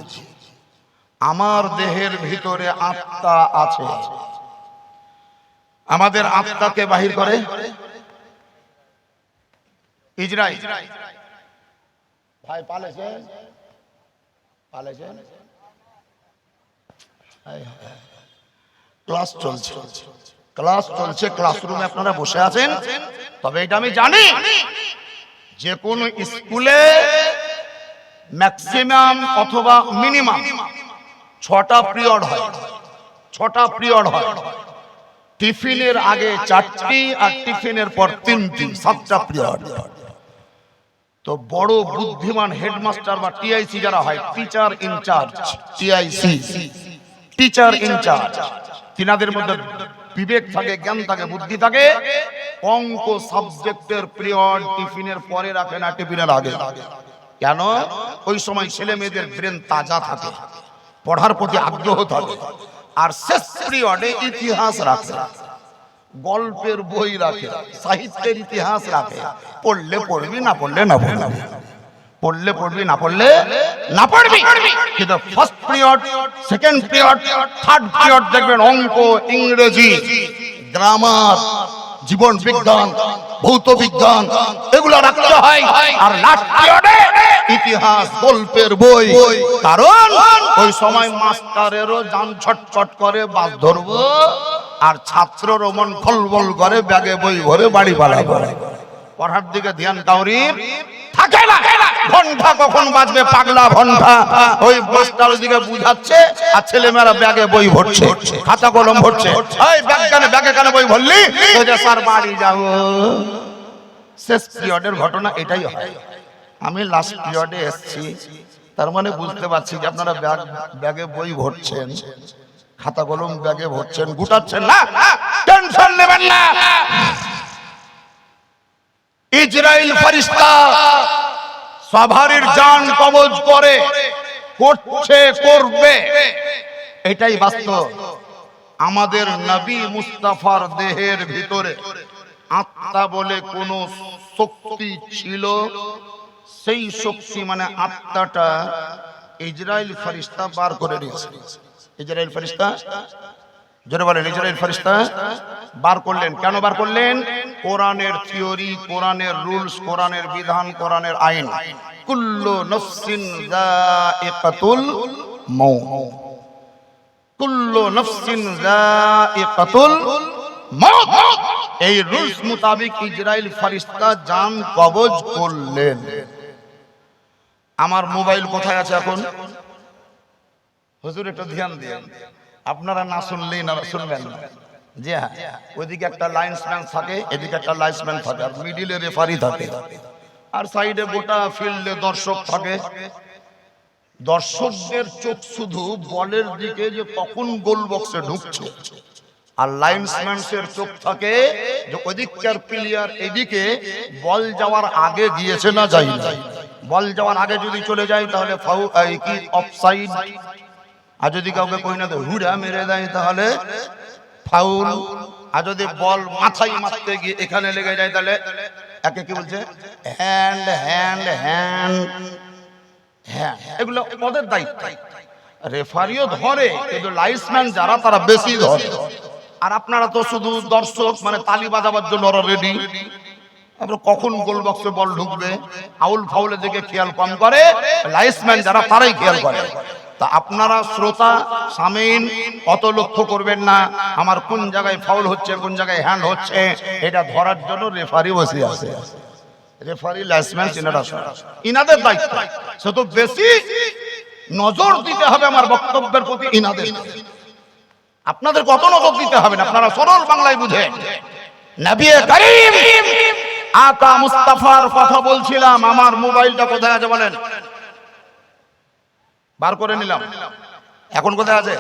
আমার দেহের ভিতরে আত্মা আছে। আমাদের আত্মাকে বাহির করে ইজরাইল ভাই পালেছেন, ক্লাস চলছে, ক্লাসরুমে আপনারা বসে আছেন। তবে এটা আমি জানি, যে কোন স্কুলে ম্যাক্সিমাম অথবা মিনিমাম 6টা পিরিয়ড হয়, 6টা পিরিয়ড হয়। টিফিনের আগে 4টি আর টিফিনের পর 3টি, 7টা পিরিয়ড। তো বড় বুদ্ধিমান হেডমাস্টার বা টিআইসি যারা হয়, teacher incharge, TIC, teacher incharge, তিনাদের মধ্যে বিবেক থাকে, জ্ঞান থাকে, বুদ্ধি থাকে। অঙ্ক সাবজেক্টের পিরিয়ড টিফিনের পরে রাখে না, টিফিনের আগে। কেন? ওই সময় ছেলে মেয়েদের ব্রেন তাজা থাকে, পড়ার প্রতি আগ্রহ থাকে। আর শেষ পিরিয়ডে ইতিহাস রাখে, গল্পের বই রাখে, সাহিত্যের ইতিহাস রাখে। পড়লে পড়বি, না পড়লে না পড়বি, পড়লে পড়বি, না পড়লে না পড়বি। কিন্তু first period, second period, third period দেখবেন অঙ্ক, ইংরেজি, গ্রামার, জীবন বিজ্ঞান, ভৌত বিজ্ঞান, এগুলো রাখতে হয়। আর লাস্ট পিরিয়ডে ইতিহাস, গল্পের বই। কারণ ওই সময় মাস্টারেরও জান ছটছট করে, বাস ধরবো, আর ছাত্ররও মন খলবল করে, ব্যাগে বই ভরে বাড়ি পালা করে। পড়ার দিকে ধ্যান কাউরির থাকে না। ঘন্টা কখন বাজবে, পাগলা ঘন্টা ওই মাস্টারের দিকে বুঝাচ্ছে, আর ছেলেমেয়েরা ব্যাগে বই ভরছে, খাতা কলম ভরছে। এই ব্যাগে কেন বই ভরলি? স্যার বাড়ি যাবো। শেষ পিরিয়ডের ঘটনা এটাই হয়। আমি লাস্ট পিরিয়ডে এসেছি, তার মানে বুঝতে পারছি যে আপনারা ব্যাগে বই ভরছেন, খাতা কলম ব্যাগে ভরছেন, গুটাচ্ছেন না, টেনশন নেবেন না। ইসরাইল ফেরেশতা সবারই জান কবজ করে, করছে, করবে, এটাই বাস্তব। আমাদের নবী মুস্তাফার দেহের ভিতরে আত্মা বলে কোন শক্তি ছিল, সেই শক্তি মানে আত্মাটা ইসরাইল ফেরেশতা বার করে নিয়েছে। ইসরাইল ফেরেশতা, জোরে বলেন, ইসরাইল ফেরেশতা বার করলেন। কেন বার করলেন? কোরআনের থিওরি, কোরআনের রুলস, কোরআনের বিধান, কোরআনের আইন। কুল্লু নাফসিন যায়িকাতুল মাউত, কুল্লু নাফসিন যায়িকাতুল মাউত, এই রুলস মোতাবেক ইসরাইল ফেরেশতা জান কবজ করলেন। আমার মোবাইল কোথায় আছে এখন? হুজুর একটু ধ্যান দিন, আপনারা না শুনলেই না, শুনবেন না। জি হ্যাঁ, ওইদিকে একটা লাইন্সম্যান থাকে, এদিকে একটা লাইন্সম্যান থাকে, আর মিডিলে রেফারি থাকে, আর সাইডে গোটা ফিল্ডে দর্শক থাকে। দর্শকদের চোখ শুধু বলের দিকে যে কখন গোল বক্সে ঢুকছে, আর লাইন্সম্যানের চোখ থাকে যে ওদিককার প্লেয়ার এদিকে বল যাওয়ার আগে গিয়েছে না যায়নি। বল যাওয়ার আগে যদি চলে যায় তাহলে ফাউল, কি অফসাইড, আর যদি কাউকে কই না তো হুড়া মেরে দেয় তাহলে ফাউল, আর যদি বল মাথায় মারতে গিয়ে এখানে লেগে যায় তাহলে একে কি বলছে, হ্যান্ড হ্যান্ড হ্যান্ড হ্যান্ড। এগুলো ওদের দায়িত্ব। রেফারিও ধরে, কিন্তু লাইন্সম্যান যারা তারা বেশি ধরে। আর আপনারা তো শুধু দর্শক, মানে তালি বাজাবার জন্য ওরা রেডি। আমরা কখন গোল বক্সে বল ঢুকবে, আউল ফাউলের দিকে খেয়াল কম করে, লাইন্সম্যান যারা তারাই খেয়াল করে। তা আপনারা শ্রোতা সামিন অত লক্ষ্য করবেন না আমার কোন জায়গায় ফাউল হচ্ছে, কোন জায়গায় হ্যান্ড হচ্ছে, এটা ধরার জন্য রেফারি বসে আছে। রেফারি, লাইন্সম্যান, ইনাদের দায়িত্ব। সে তো বেশি নজর দিতে হবে আমার বক্তব্যের প্রতি ইনাদের। আপনাদের কত নজর দিতে হবে না, আপনারা সরল বাংলায় বুঝেন। নবী করিম আকা মুস্তাফার কথা বলছিলাম। আমার মোবাইলটা কোথায় আছে বলেন? বার করে নিলাম। এখন কোথায় আছে?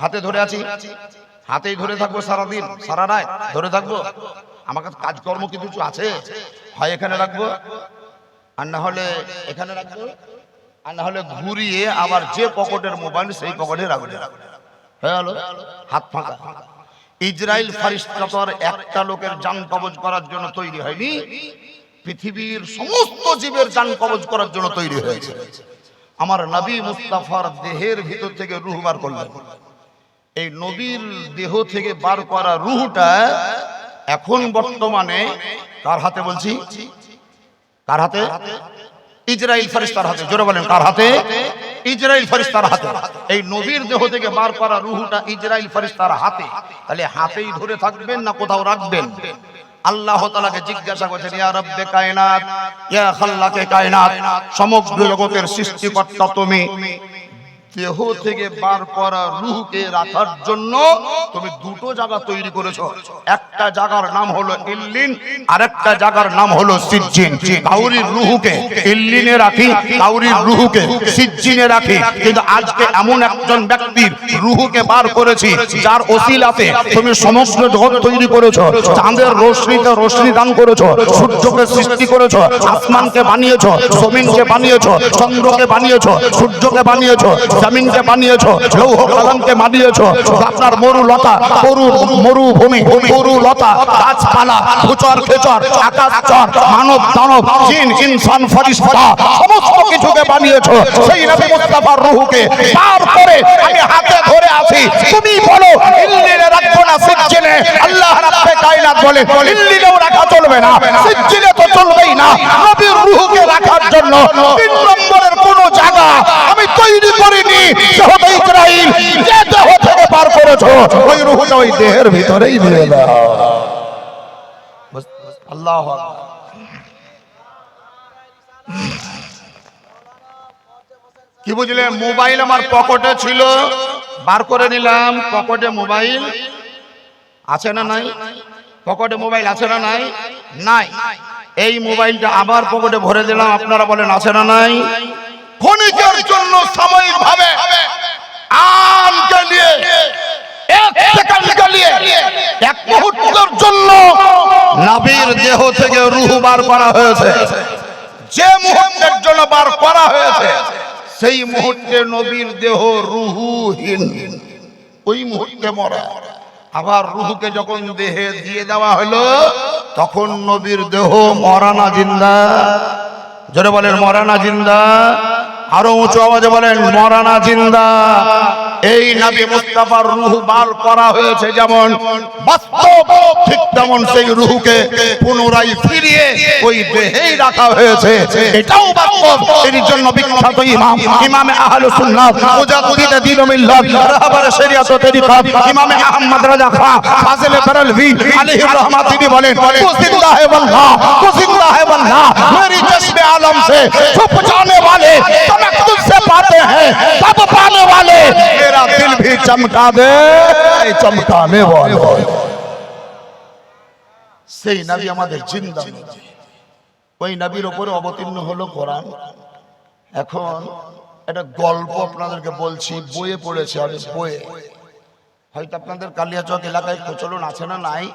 হাতে ধরে আছি, হাতেই ধরে থাকবো সারাদিন, সারা রাত ধরে থাকবো। আমার কাছে কাজকর্ম কিছু আছে, হয় এখানে রাখবো, আর না হলে এখানে রাখবো, আর না হলে ঘুরিয়ে আবার যে পকেটের মোবাইল সেই পকেটে রাখবো। হয়ে গেল, হাত ফাঁকা। ইসরাইল ফেরেশতা তো একটা লোকের জান কবজ করার জন্য তৈরি হয়নি, পৃথিবীর সমস্ত জীবের জান কবজ করার জন্য তৈরি হয়েছে। আমার নবী মুস্তাফার দেহের ভিতর থেকে রূহ বার করলেন। এই নবীর দেহ থেকে বার করা রূহটা এখন বর্তমানে কার হাতে বলছি? কার হাতে? ইসরাইল ফেরেশতার হাতে। জোরে বলেন, কার হাতে? ইসরাইল ফেরেশতার হাতে। এই নবীর দেহ থেকে বার করা রূহটা ইসরাইল ফেরেশতার হাতে। তাহলে হাতেই ধরে থাকবেন না কোথাও রাখবেন? আল্লাহ তাআলাকে জিজ্ঞাসা করছেন, ইয়া রব্বে কায়নাত, ইয়া খাল্লাকে কায়নাত, সমগ্র জগতের সৃষ্টিকর্তা তুমি, দেহ থেকে বার করা রূহকে রাখার জন্য তুমি দুটো জায়গা তৈরি করেছো। একটা জায়গার নাম হলো ইল্লিন, আর একটা জায়গার নাম হলো সিজ্জিন। কাউরির রূহকে ইল্লিনে রাখি, কাউরির রূহকে সিজ্জিনে রাখি। কিন্তু আজকে এমন একজন ব্যক্তির রূহকে বার করেছি যার ওসিলাতে তুমি সমস্ত জগৎ তৈরি করেছো। চাঁদের রোশনিতে রোশনি দান করেছো, সূর্যকে সৃষ্টি করেছো, আসমানকে বানিয়েছো, জমিনকে বানিয়েছো, চন্দ্রকে বানিয়েছো, সূর্যকে বানিয়েছো, জমিনকে বানিয়েছো, লৌহ কলমকে বানিয়েছো, আপনার মরুলতা, মরুভূমি, মরুলতা, গাছপালা, ভূচর খেচর, আকাশ চর, মানব দানব, জিন ইনসান ফেরেশতা সমস্ত কিছুকে বানিয়েছো। সেই নবী মুস্তাফার রূহকে বার করে আমি হাতে ধরে আছি। তুমি বলো ইল্লিনে রাখবো না সিজ্জিনে? আল্লাহ রাব্বে কায়নাত বলে ইল্লিনেও রাখা চলবে না, সিজ্জিনে তো চলবেই না। নবীর রূহকে রাখার জন্য তিন নম্বরের কোন জায়গা আমি তৈরি করিনি। যেহেতু ইসরাইল যে দেহ থেকে পার করেছো, ওই রূহটা ওই দেহের ভিতরেই দিয়ে দাও। আল্লাহু আকবার। কি বুঝলেন? মোবাইল আমার পকেটে ছিল, বার করে নিলাম। পকেটে মোবাইল আছে না নাই? পকেটে মোবাইল আছে না নাই? নাই। এই মোবাইলটা আবার পকেটে ভরে দিলাম, আপনারা বলেন আছে না নাই? ক্ষণিকের জন্য সাময়িক ভাবে আমকে নিয়ে এক সেকেন্ডকে নিয়ে এক মুহূর্তের জন্য নবীর দেহ থেকে রূহ বার করা হয়েছে। যে মুহূর্তের জন্য বার করা হয়েছে সেই মুহূর্তে নবীর দেহ রূহহীন, ওই মুহূর্তে মরা। আবার রূহকে যখন দেহে দিয়ে দেওয়া হলো তখন নবীর দেহ মরা না জিন্দা? জোরে বলেন মরা না জিন্দা? আরো উঁচু আওয়াজে বলেন মরা না জিন্দা? এই নবী মুস্তাফার রূহ বার করা হয়েছে যেমন বাস্তব, ঠিক তেমন সেই রূহকে পুনরায় ফিরিয়ে ওই দেহেই রাখা হয়েছে, এটাও বাস্তব। এর জন্য বিখ্যাত ইমামে আহলে সুন্নাত মুজাদ্দিদ দ্বীন ও মিল্লাত রাহবারে শরিয়াত ও তরিকাত ইমামে আহমদ রাজা খান ফাজিলে বেরেলভী আলাইহির রহমত তিনি বলেন কু জিন্দা है वल्लाह, कु जिंदा है वल्लाह, मेरी चश्मे आलम से छुप जाने वाले चमक तुझसे पाते हैं, सब पाने वाले मेरा दिल भी चमका दे चमकाने वाले। সেই নবী আমাদের জিন্দা নবী, ওই নবীর উপরে অবতীর্ণ হলো কোরআন। এখন একটা গল্প আপনাদেরকে বলছি, বইয়ে পড়েছে আমি, বইয়ে। হয়তো আপনাদের কালিয়াচক এলাকায় প্রচলন আছে না নাই,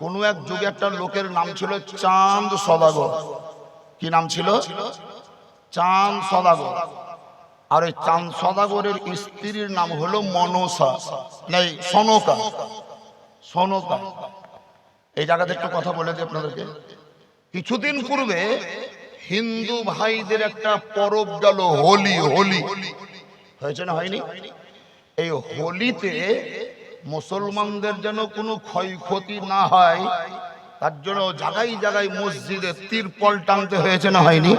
কোন এক যুগে একটা লোকের নাম ছিল চাঁদ সদাগর। কি নাম ছিল? চাঁদ সদাগর। আর ওই চাঁদ সদাগরের স্ত্রীর নাম হলো মনসা, নাই সনকা। সনকা। এই জায়গাতে একটু কথা বলে দিই আপনাদেরকে। কিছুদিন পূর্বে হিন্দু ভাইদের একটা পরব গেল, হোলি। হোলি হয়েছে না হয়নি? এই হোলিতে মুসলমানদের যেন কোনো ক্ষয়ক্ষতি না হয় তার জন্য জায়গায় জায়গায় মসজিদে তিরপল টাঙতে হয়েছে না হয়নি?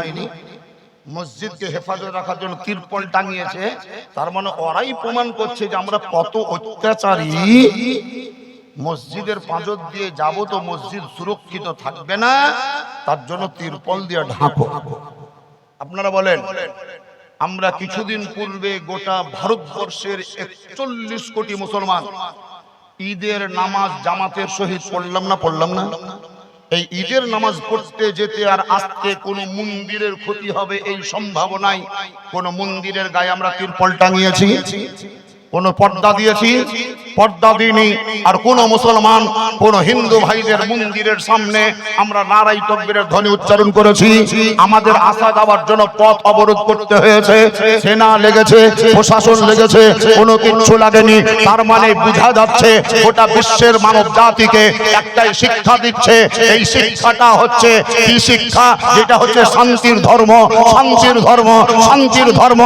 মসজিদকে হেফাজত রাখার জন্য তিরপল টাঙিয়েছে। তার মানে ওরাই প্রমাণ করছে যে আমরা কত অত্যাচারী। মসজিদের পাঁজর দিয়ে যাব তো মসজিদ সুরক্ষিত থাকবে না, তার জন্য তিরপল দিয়ে ঢাকো। আপনারা বলেন, আমরা কিছুদিন পূর্বে গোটা ভারতবর্ষের 41 কোটি মুসলমান ঈদের নামাজ জামাতের সহিত পড়লাম না? পড়লাম না? এই ঈদের নামাজ পড়তে যেতে আর আসতে কোনো মন্দিরের ক্ষতি হবে এই সম্ভাবনায় কোন মন্দিরের গায়ে আমরা তিরপল টাঙিয়েছি? কোন পর্দা দিয়েছি? পর্দা দিইনি। আর কোন মুসলমান কোন হিন্দু ভাইদের মন্দিরের সামনে আমরা নারাই তাকবীরের ধ্বনি উচ্চারণ করেছি? আমাদের আসা যাওয়ার জন্য পথ অবরোধ করতে হয়েছে, সেনা লেগেছে, প্রশাসন লেগেছে, কোনো কিছু লাগেনি। তার মানে বোঝা যাচ্ছে গোটা বিশ্বের মানব জাতিকে একটাই শিক্ষা দিচ্ছে। এই শিক্ষাটা হচ্ছে কি শিক্ষা? যেটা হচ্ছে শান্তির ধর্ম। শান্তির ধর্ম, শান্তির ধর্ম।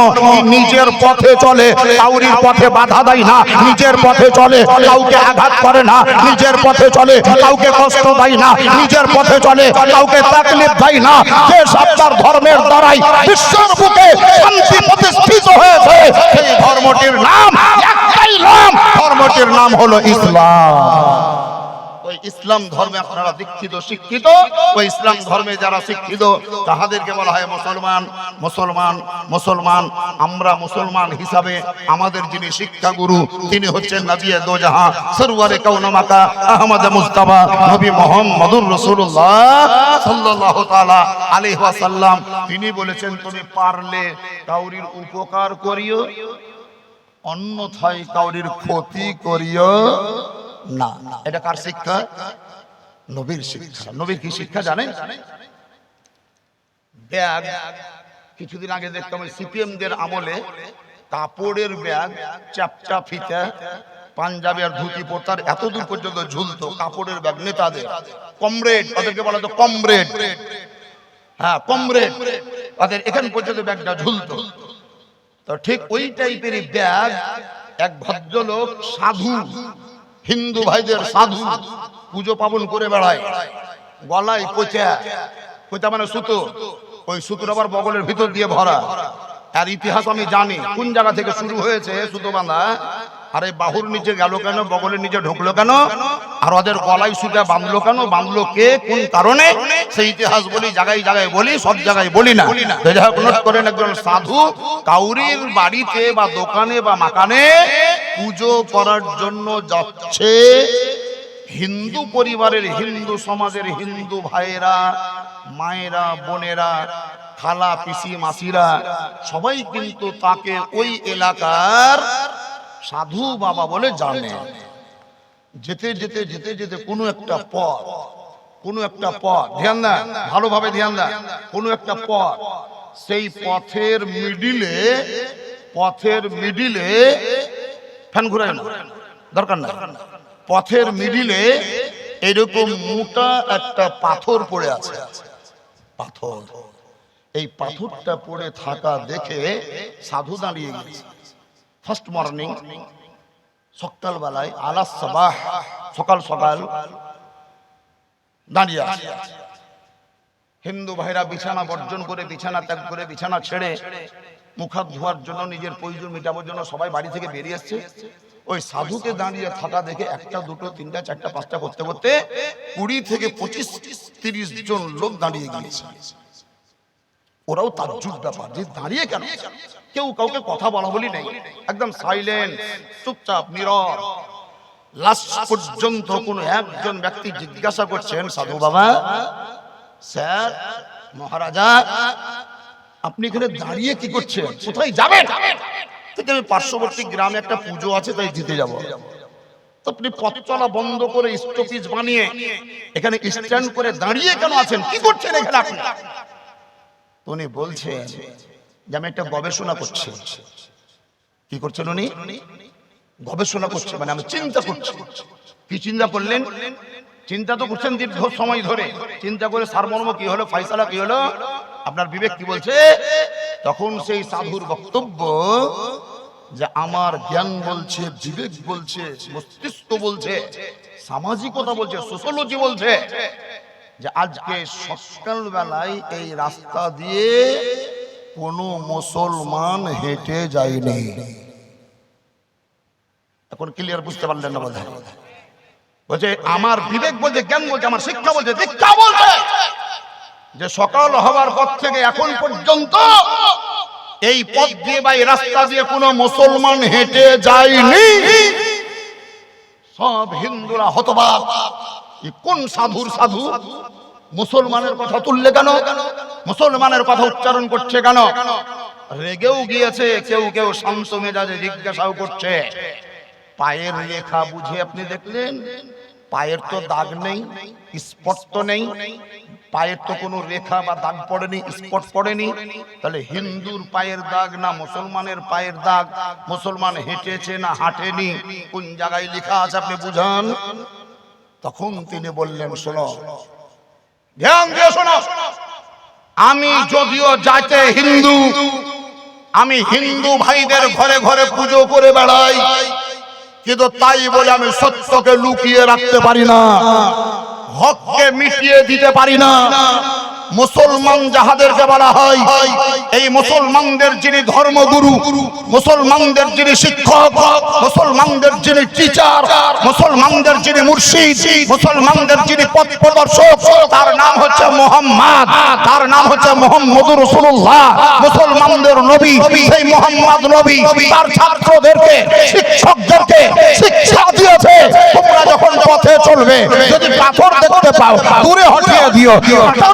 নিজের পথে চলে, কাউরির পথে বাধা দেয় না, নিজের পথে চলে, কাউকে আঘাত করে না, নিজের পথে চলে, কাউকে কষ্ট দেয় না, নিজের পথে চলে, কাউকে তাকলিফ দেয় না। যে সত্তার ধর্মের দ্বারাই বিশ্বের বুকে শান্তি প্রতিষ্ঠিত হয়েছে সেই ধর্মটির নাম একটাই নাম, ধর্মটির নাম হলো ইসলাম। ওই ইসলাম ধর্মে আপনারা দীক্ষিত, শিক্ষিত। ওই ইসলাম ধর্মে যারা শিক্ষিত তাদেরকে বলা হয় মুসলমান। মুসলমান, মুসলমান। আমরা মুসলমান হিসাবে আমাদের যিনি শিক্ষাগুরু তিনি হচ্ছেন নবী দো জাহান সরওয়ারে কাউন মাকা আহমদ মুস্তাফা নবী মুহাম্মদুর রাসূলুল্লাহ সাল্লাল্লাহু তাআলা আলাইহি ওয়াসাল্লাম। তিনি বলেছেন, তুমি পারলে কাউরির উপকার করিও, অন্যথায় কাউরির ক্ষতি করিও না। এটা কার শিক্ষা? নবীর শিক্ষা। নবীর কি শিক্ষা জানেন? ব্যাগ কিছুদিন আগে দেখতাম সিপিএম দের আমলে কাপড়ের ব্যাগ, চাপচা ফিতা, পাঞ্জাবি আর ধুতি পরতার এত দূর পর্যন্ত ঝুলতো কাপড়ের ব্যাগ। নেতাদের কমরেড, ওদেরকে বলা হতো কমরেড। হ্যাঁ, কমরেড। ওদের এখান পর্যন্ত ব্যাগটা ঝুলতো। তো ঠিক ওই টাইপেরই ব্যাগ এক ভদ্রলোক, সাধু, হিন্দু ভাইদের সাধু, পুজো পাবন করে বেড়ায়, গলায় পোঁচা, পোঁচা মানে সুতো, ওই সুতোর আবার বগলের ভিতর দিয়ে ভরা। আর ইতিহাস আমি জানি কোন জায়গা থেকে শুরু হয়েছে সুতো বাঁধা। আর এই বাহুর নিচে গেল কেন, বগলের নিচে ঢুকলো কেন, আর ওদের গলায় সুতা বাঁধলো কেন, বাঁধলো কে, কোন কারণে, সেই ইতিহাস বলি, জায়গায় জায়গায় বলি, সব জায়গায় বলি না। নোট করেন, একজন সাধু কাউরির বাড়িতে বা দোকানে বা মাকানে পুজো করার জন্য যাচ্ছে, হিন্দু পরিবারের, হিন্দু সমাজের হিন্দু ভাইয়েরা, মায়েরা, বোনেরা, খালা, পিসি, মাসিরা সবাই কিন্তু তাকে ওই এলাকার সাধু বাবা বলে জানে। যেতে যেতে যেতে যেতে কোনো একটা পথ, ধ্যান দেন, ভালোভাবে ধ্যান দেন, কোনো একটা পথ, সেই পথের মিডিলে ফ্যান ঘুরায় না, দরকার না, পথের মিডিলে এরকম মোটা একটা পাথর পড়ে আছে। পাথর, এই পাথরটা পড়ে থাকা দেখে সাধু দাঁড়িয়ে গেছে। ফার্স্ট মর্নিং, সকাল বেলায়, আলাস সাবাহ, সকাল সকাল দাঁড়িয়ে আছে। হিন্দু ভাইরা বিছানা বর্জন করে, বিছানা ত্যাগ করে, বিছানা ছেড়ে মুখ হাত ধোয়ার জন্য, নিজের প্রয়োজন মেটাবার জন্য সবাই বাড়ি থেকে বেরিয়ে আসছে। ওই সাধুকে দাঁড়িয়ে থাকা দেখে একটা, দুটো, তিনটা, চারটা, পাঁচটা করতে করতে 20 থেকে 25-30 জন লোক দাঁড়িয়ে গিয়েছে। ওরাও তাজ্জুব ব্যাপার যে দাঁড়িয়ে কেন, কেউ কাউকে কথা বলা বলি নেই, একদম সাইলেন্ট, চুপচাপ, নীরব। লাস্ট পর্যন্ত কোন একজন ব্যক্তি জিজ্ঞাসা করছেন, সাধু বাবা, স্যার, মহারাজা, আপনি এখানে দাঁড়িয়ে কি করছেন, কোথায় যাবেন? আমি পার্শ্ববর্তী গ্রামে একটা পুজো আছে, তাই দিতে যাব। তো আপনি পথ চলা বন্ধ করে স্টপেজ বানিয়ে এখানে স্ট্যান্ড করে দাঁড়িয়ে কেন আছেন, কি করছেন এখানে আপনি? উনি বলছেন যে আমি একটা গবেষণা করছি। কি করছেন উনি? গবেষণা করছে, মানে আমি চিন্তা করছি। কি চিন্তা করলেন? চিন্তা তো করছেন দীর্ঘ সময় ধরে, চিন্তা করে সারমর্ম কি হলো, ফয়সালা কি হলো, আপনার বিবেক কি বলছে? তখন সেই সাধুর বক্তব্য যে আমার জ্ঞান বলছে, বিবেক বলছে, মস্তিষ্ক বলছে, সামাজিকতা বলছে, সোশ্যোলজি বলছে যে আজকে সকাল বেলায় এই রাস্তা দিয়ে কোনো মুসলমান হেঁটে যায়নি। এখন ক্লিয়ার বুঝতে পারলেন না বোধহয়? বলছে আমার বিবেক বলছে, জ্ঞান বলছে, আমার শিক্ষা বলছে, দীক্ষা বলছে যে সকাল হবার পর থেকে এখন পর্যন্ত এই পথ দিয়ে বা এই রাস্তা দিয়ে কোনো মুসলমান হেঁটে যায়নি। সব হিন্দুরা হতবাক, কোন সাধুর সাধু, মুসলমানের কথা তুললে কেন, মুসলমানের কথা উচ্চারণ করছে কেন? রেগেও গিয়েছে, কেউ কেউ শান্ত মেজাজে জিজ্ঞাসাও করছে, পায়ের রেখা বুঝে আপনি দেখলেন? পায়ের তো দাগ নেই, স্পট তো নেই, পায়ের তো কোনো রেখা বা দাগ পড়েনি, স্পট পড়েনি, তাহলে হিন্দুর পায়ের দাগ না মুসলমানের পায়ের দাগ? মুসলমান হেঁটেছে না হাঁটেনি, কোন জায়গায় লেখা আছে আপনি বুঝান। তখন তিনি বললেন, শোনো, ধ্যান দিয়ে শোনো, আমি যদিও যাইতে হিন্দু, আমি হিন্দু ভাইদের ঘরে ঘরে পুজো করে বেড়াই, কিন্তু তাই বলে আমি সত্যকে লুকিয়ে রাখতে পারি না, হককে মিটিয়ে দিতে পারি না। মুসলমান যাহাদেরকে বলা হয়, এই মুসলমানদের যিনি ধর্মগুরু, মুসলমানদের যিনি শিক্ষক, মুসলমানদের যিনি টিচার, মুসলমানদের যিনি মুর্শিদ, মুসলমানদের যিনি পথ প্রদর্শক, তার নাম হচ্ছে মুহাম্মদ, তার নাম হচ্ছে মুহাম্মদুর রাসূলুল্লাহ। মুসলমানদের নবী সেই মুহাম্মদ নবী তার ছাত্রদেরকে, শিক্ষকদেরকে শিক্ষা দিয়েছে, তোমরা যখন পথে চলবে যদি পাথর দেখতে পাও দূরে হটিয়ে দিও,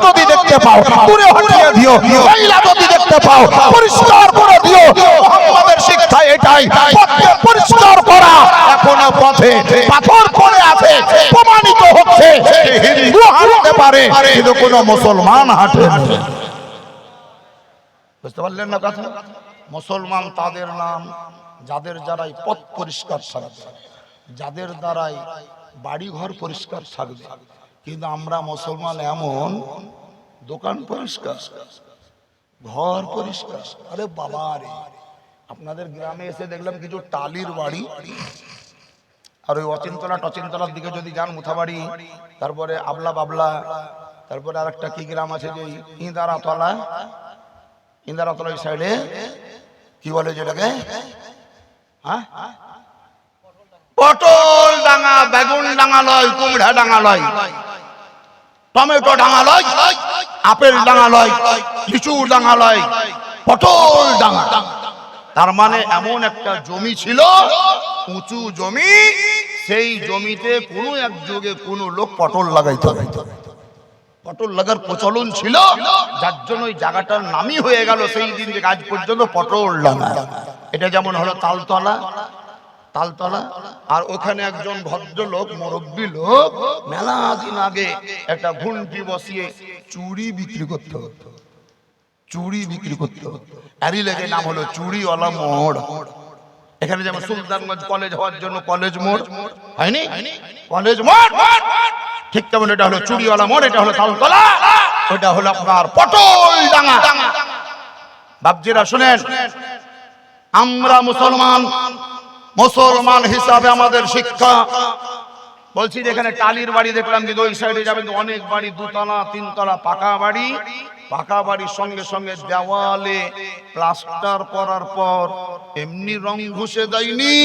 যদি দেখতে পাও দূরে হটিয়ে দিও, মহিলা যদি দেখতে পাও পরিষ্কার করে দিও। মুহাম্মাদের শিক্ষা এটাই, পথকে পরিষ্কার করা। এখনো পথে পাথর পড়ে আছে, প্রমাণিত হচ্ছে হিন্দু হাঁটতে পারে কিন্তু কোন মুসলমান হাঁটে না। বুঝতে পারলেন না কথা? মুসলমান তাদের নাম যাদের দ্বারাই পথ পরিষ্কার থাকবে, যাদের দ্বারাই বাড়ি ঘর পরিষ্কার থাকবে। কিন্তু আমরা মুসলমান এমন, দোকান পরিষ্কার, ঘর পরিষ্কার, আরে বাবা রে, আপনাদের গ্রামে এসে দেখলাম কিছু টালির বাড়ি, আর ওই অচিন্তলা টচিন্তলার দিকে যদি যান, মুথাবাড়ি, তারপরে আবলা বাবলা, তারপরে আর একটা কি গ্রাম আছে যে ইন্দারাতলা, ইন্দারাতলা ওই সাইডে কি বলে যেটাকে, হ্যাঁ, পটল ডাঙা, বেগুন ডাঙা লয়, কুমড়া ডাঙা লয়, টমেটো ডাঙা লয়, আপেল ডাঙা লয়, লিচু ডাঙা লয়, পটল ডাঙা। তার মানে এমন একটা জমি ছিল, উঁচু জমি, সেই জমিতে কোনো এক যুগে কোনো লোক পটল লাগাইতো। পটল লাগার প্রচলন ছিল, যার জন্য ওই জায়গাটার নামই হয়ে গেল সেই দিন থেকে আজ পর্যন্ত পটল ডাঙ্গা। এটা যেমন হলো তালতলা, তালতলা। আর ওখানে একজন ভদ্রলোক, মুরব্বী লোক, মেলা দিন আগে একটা ঘুন্টি বসিয়ে চুড়ি বিক্রি করতে হতো, চুড়ি বিক্রি করতে হতো। এরই লেগে নাম হলো চুড়িওয়ালা মোড়। এখানে যেমন সুলতানগঞ্জ কলেজ হওয়ার জন্য কলেজ মোড় হয়নি, কলেজ মোড়, ঠিক তেমন এটা হলো চুড়িওয়ালা মোড়, এটা হলো তালতলা, ওটা হলো আপনার পটল ডাঙ্গা। বাপজিরা শুনেন, আমরা মুসলমান, মুসলমান হিসাবে আমাদের শিক্ষা, বলছি যে এখানে টালির বাড়ি দেখলাম, কিন্তু ওই সাইডে যাবেন তো অনেক বাড়ি, দুতলা তিনতলা পাকা বাড়ি। পাকা বাড়ির সঙ্গে সঙ্গে দেওয়ালে প্লাস্টার করার পর এমনি রং ঘষে দেয়নি,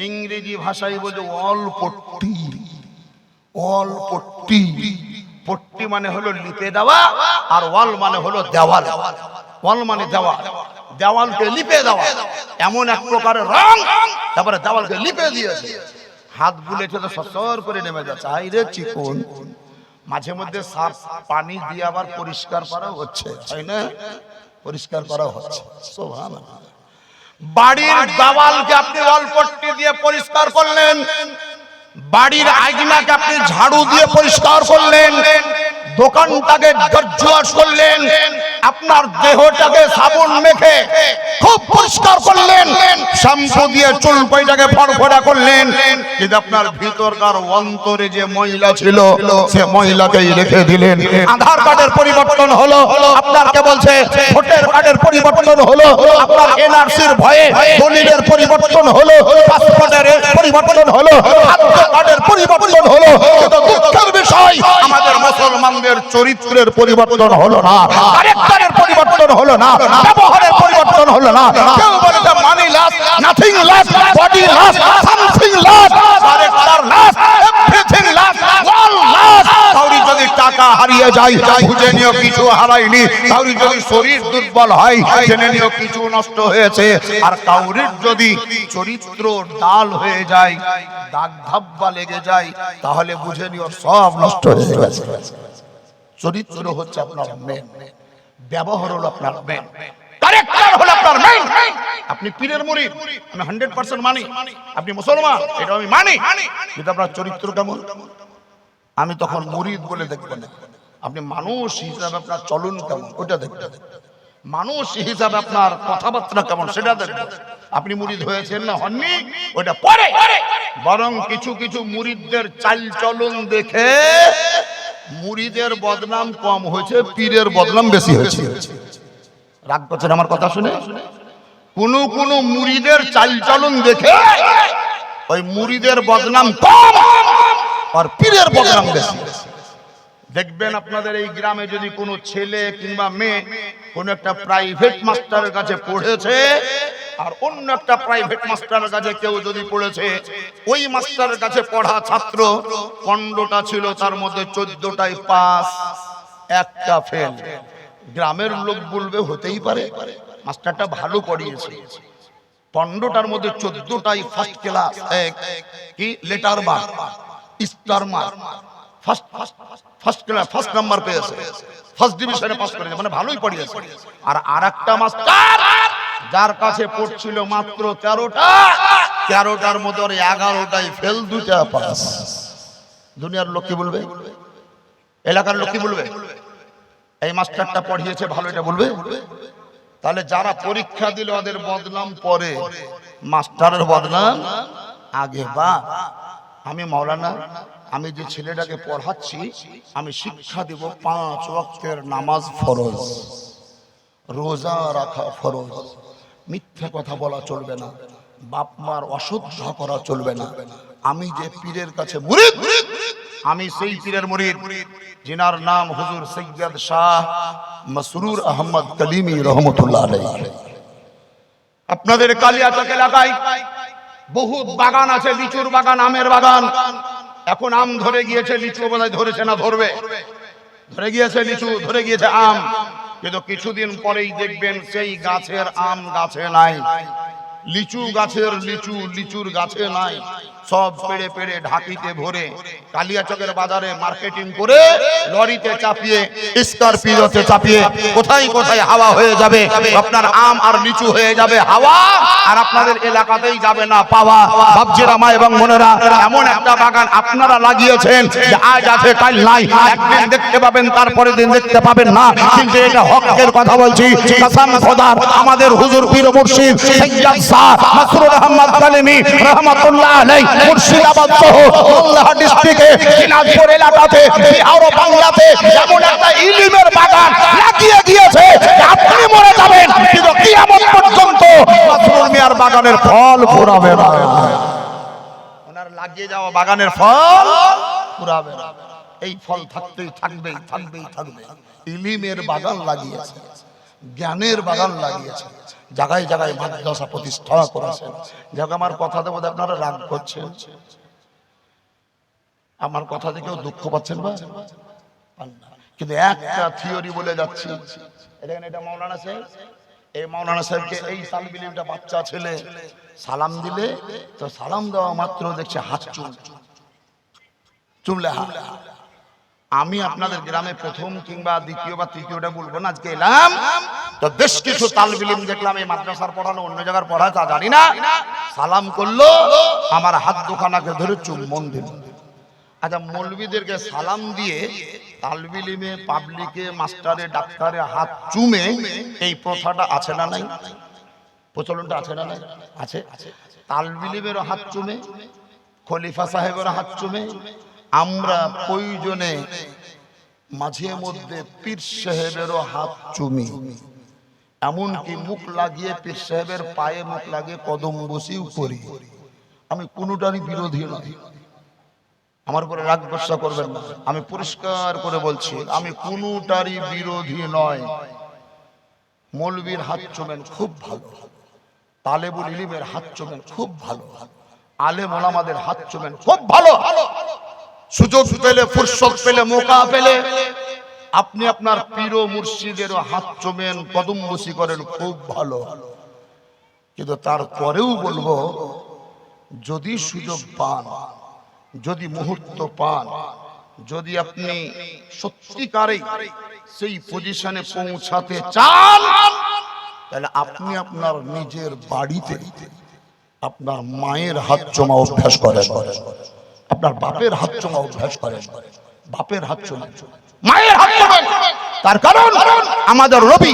ইংরেজি ভাষায় বলে ওয়াল পট্টি। ওয়াল পট্টি, পট্টি মানে হলো লিপে দেওয়া, আর ওয়াল মানে হলো দেওয়াল। ওয়াল মানে দেওয়াল, দেওয়ালকে লিপে দেওয়া, এমন এক প্রকারের রং, তারপরে দেওয়ালকে লিপে দিয়েছে। হাত বুলেছে তো সসর করে নেমে যাচ্ছে, হাই রে চিকন। মাঝে মধ্যে সাফ পানি দিয়ে আবার পরিষ্কার করা হচ্ছে, তাই না? পরিষ্কার করা হচ্ছে। সুবহানাল্লাহ। বাড়ির দেওয়ালকে আপনি ওয়াল পট্টি দিয়ে পরিষ্কার করলেন, বাড়ির আয়নাকে আপনি ঝাড়ু দিয়ে পরিষ্কার করলেন, দোকানটাকে গজওয়াশ করলেন, আপনার দেহটাকে সাবুন মেখে খুব পরিষ্কার করলেন, শ্যাম্পু দিয়ে চুল পয়টাকে ফড়ফড়া করলেন, কিন্তু আপনার ভিতরকার অন্তরে যে ময়লা ছিল সে ময়লাকেই রেখে দিলেন। আধার কার্ডের পরিবর্তন হলো, আপনার কে বলছে ভোটার কার্ডের পরিবর্তন হলো, আপনার এনআরসির ভয়ে দলিলের পরিবর্তন হলো, পাসপোর্টের পরিবর্তন হলো, আধার কার্ডের পরিবর্তন হলো, কিন্তু দুঃখের বিষয় আমাদের মুসলমানদের চরিত্রের পরিবর্তন হলো না, ক্যারেক্টারের পরিবর্তন হলো না, ব্যবহারের পরিবর্তন হলো না। কেউ বলে money loss, nothing loss, body loss, something loss, character loss, everything loss, all loss. কাউরি যদি টাকা হারিয়ে যায় বুঝে নিও কিছু হারায়নি, কাউরি যদি শরীর দুর্বল হয় জেনে নিও কিছু নষ্ট হয়েছে, আর কাউরির যদি চরিত্র ডাল হয়ে যায়, দাগ ধাব্বা লেগে যায়, তাহলে বুঝে নিও সব নষ্ট হয়ে গেছে। চরিত্র হচ্ছে আপনার মেন, ব্যবহার হলো আপনার মেন, ক্যারেক্টার হলো আপনার মেন। আপনি পীরের মুরিদ, আমি 100% মানি, আপনি মুসলমান, এটা আমি মানি, কিন্তু আপনার চরিত্র কেমন আমি তখন মুরিদ বলে দেখব না। আপনি মানুষ হিসাবে আপনার চলন কেমন ওটা দেখবেন, মানুষ হিসাবে আপনার কথাবার্তা কেমন সেটা দেখবেন। আপনি মুরিদ হয়েছেন না হননি ওটা পরে, বরং কিছু কিছু মুরিদদের চাল চলন দেখে মুরিদের বদনাম কম হয়েছে, পীরের বদনাম বেশি হয়েছে। রাগ করছেন আমার কথা শুনে? কোন কোন মুরিদের চালচলন দেখে ওই মুরিদের বদনাম কম আর পীরের বদনাম বেশি। দেখবেন আপনাদের এই গ্রামে যদি কোনো ছেলে কিংবা মেয়ে কোন একটা প্রাইভেট মাস্টারের কাছে পড়েছে, আর অন্য একটা প্রাইভেট মাস্টারের কাছে কেউ যদি পড়েছে, ওই মাস্টারের কাছে পড়া ছাত্র 15টা ছিল, তার মধ্যে 14টাই পাস, একটা ফেল। গ্রামের লোক বলবে হতেই পারে, মাস্টারটা ভালো পড়িয়েছে, 15টার মধ্যে 14টাই ফার্স্ট ক্লাস, কি letter mark, star mark, first class, first number পেয়েছে, ফার্স্ট ডিভিশনে পাস করেছে, মানে ভালোই পড়িয়েছে। আর আরেকটা মাস্টার যার কাছে পড়ছিল মাত্র 13টার মধ্যে 11টাই ফেল, 2টা পাস। দুনিয়ার লোক কি বলবে, এলাকার লোক কি বলবে? এই মাস্টারটা পড়িয়েছে ভালো, এটা বলবে? তাহলে যারা পরীক্ষা দিল ওদের বদনাম পরে, মাস্টারের বদনাম আগে। বা আমি মাওলানা, আমি যে ছেলেটাকে পড়াচ্ছি আমি শিক্ষা দেব 5 ওয়াক্তের নামাজ ফরজ, রোজা রাখা ফরজ, মিথ্যা কথা বলা চলবে না, বাপ মার অশ্রদ্ধা করা চলবে না। আমি যে পীরের কাছে মুরিদ, আমি সেই পীরের মুরিদ যিনার নাম হুজুর সৈয়দ শাহ মাসরুর আহমদ কলিমি রহমতুল্লাহ আলাইহি। আপনাদের কালিয়াচক এলাকায় বহুত বাগান আছে, লিচুর বাগান, আমের বাগান। এখন আম ধরে গিয়েছে, লিচু বোধহয় ধরেছে না ধরবে, ধরে গিয়েছে লিচু, ধরে গিয়েছে আম, কিন্তু কিছুদিন পরেই দেখবেন সেই গাছের আম গাছে নাই, লিচু গাছের লিচু লিচুর গাছে নাই, সব পেড়ে পেড়ে ঢাকিতে ভরে কালিয়াচকের বাজারে মার্কেটিং করে লরিতে চাপিয়ে স্করপিওতে চাপিয়ে কোথায় কোথায় হাওয়া হয়ে যাবে, আপনার আম আর লিচু হয়ে যাবে হাওয়া, আর আপনাদের এলাকাতেই যাবে না পাওয়া। বাপজিরা মা এবং বোনেরা, এমন একটা বাগান আপনারা লাগিয়েছেন যে আজ আছে কাল নাই, একদিন দেখতে পাবেন তারপরে দিন দেখতে পাবেন না, কিন্তু এটা হকের কথা বলছি। কসম খোদার, আমাদের হুজুর পীর মুর্শিদ সৈয়দ শাহ মাসরুর আহমদ কালেমী রাহমাতুল্লাহ আলাইহি মুর্শিদাবাদ সহ বাংলা ডিস্ট্রিক্টে দিনাজপুর এলাকাতে বিহার ও বাংলাতে এমন একটা ইলমের বাগান লাগিয়ে দিয়েছে যে আপনি মরে যাবেন কিন্তু কিয়ামত পর্যন্ত মাসরুর মিয়ার বাগানের ফল ফুরাবে না। ওনার লাগিয়ে যাওয়া বাগানের ফল ফুরাবে না, এই ফল থাকতেই থাকবে থাকবেই থাকবে। ইলমের বাগান লাগিয়েছে, জ্ঞানের বাগান লাগিয়েছে, জায়গায় জায়গায় মাদ্রাসা প্রতিষ্ঠা করেছেন। যাক, আমার কথা দেবো আপনারা রাগ করছেন, আমার কথা থেকেও দুঃখ পাচ্ছেন না, কিন্তু একটা থিওরি বলে যাচ্ছি। এটা মাওলানা সাহেব, এই মাওলানা সাহেবকে এই তালবিলিমটা বাচ্চা ছেলে সালাম দিলে তো সালাম দেওয়া মাত্র দেখছে হাত চুমলে হাত। আমি আপনাদের গ্রামে প্রথম কিংবা দ্বিতীয় বা তৃতীয়টা বলবো না, আজকে এলাম তো বেশ কিছু তালবিলিম দেখলাম, এই মাদ্রাসার পড়ানো অন্য জায়গার পড়া তা জানি না, সালাম করলো আমার হাত দুখানাকে ধরে চুম্বন দিল। আচ্ছা, মৌলবীদেরকে সালাম দিয়ে তালবিলিমে পাবলিকে মাস্টারে ডাক্তারে হাত চুমে এই প্রথাটা আছে না নাই? প্রচলনটা আছে না নাই? আছে। তালবিলিমেরও হাত চুমে, খলিফা সাহেবেরও হাত চুমে, আমরা প্রয়োজনে মাঝে মধ্যে পীর সাহেবেরও হাত চুমি, এমনকি মুখ লাগিয়ে পীর সাহেবের পায়ে মুখ লাগিয়ে কদম বসিও করি। আমি কোনোটারই বিরোধী নই, আমার উপরে রাগ গোসা করবেন না, আমি পরিষ্কার করে বলছি আমি কোনোটারই বিরোধী নয়। মৌলবীর হাত চুমেন খুব ভালো, তালেবুল ইলমের হাত চুমেন খুব ভালো, আলেম ওলামাদের হাত চুমেন খুব ভালো। সুযোগ পেলে, ফুরসত পেলে, মৌকা পেলে আপনি আপনার পীর ও মুর্শিদেরও হাত চুমেন, কদম বসি করেন, খুব ভালো। কিন্তু তারপরেও বলবো, যদি সুযোগ পান, যদি মুহূর্ত পান, যদি আপনি সত্যিকারেই সেই পজিশনে পৌঁছাতে চান, তাহলে আপনি আপনার নিজের বাড়িতে আপনার মায়ের হাত চুমা অভ্যাস করেন, আপনার বাপের হাত চুমা অভ্যাস করেন, বাপের হাত চুমা, মায়ের হাত চুমেন। তার কারণ আমাদের নবী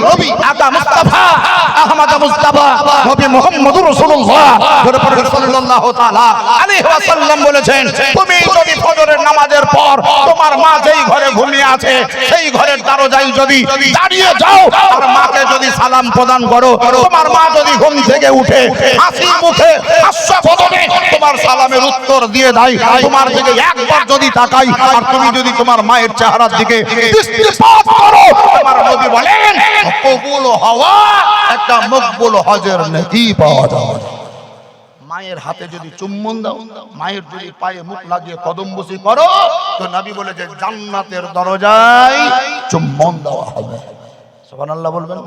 আকা মুস্তাফা আহমদ মুস্তাফা নবী মুহাম্মদুর রাসূলুল্লাহ সাল্লাল্লাহু তাআলা আলাইহি ওয়াসাল্লাম বলেছেন, তুমি যদি ফজরের নামাজের পর তোমার মা যেই ঘরে ঘুমিয়ে আছে সেই ঘরের দরজায় যদি দাঁড়িয়ে যাও আর মাকে যদি সালাম প্রদান করো, তোমার মা যদি ঘুম থেকে উঠে হাসি মুখে হাস্যবদনে তোমার সালামের উত্তর দিয়ে দেয়, তোমার দিকে একবার যদি তাকাই আর তুমি যদি তোমার মায়ের চেহারার দিকে দৃষ্টিপাত করো, আমার নবী বলেন কবুল হওয়া একটা মকবুল হজের নেকি পাওয়া যায়। মায়ের হাতে যদি চুম্বন দাও, মায়ের যদি পায়ে মুখ লাগিয়ে কদম বসি করো, তো নবী বলে যে জান্নাতের দরজায় চুম্বন দেওয়া হবে। সুবহানাল্লাহ বলবেন,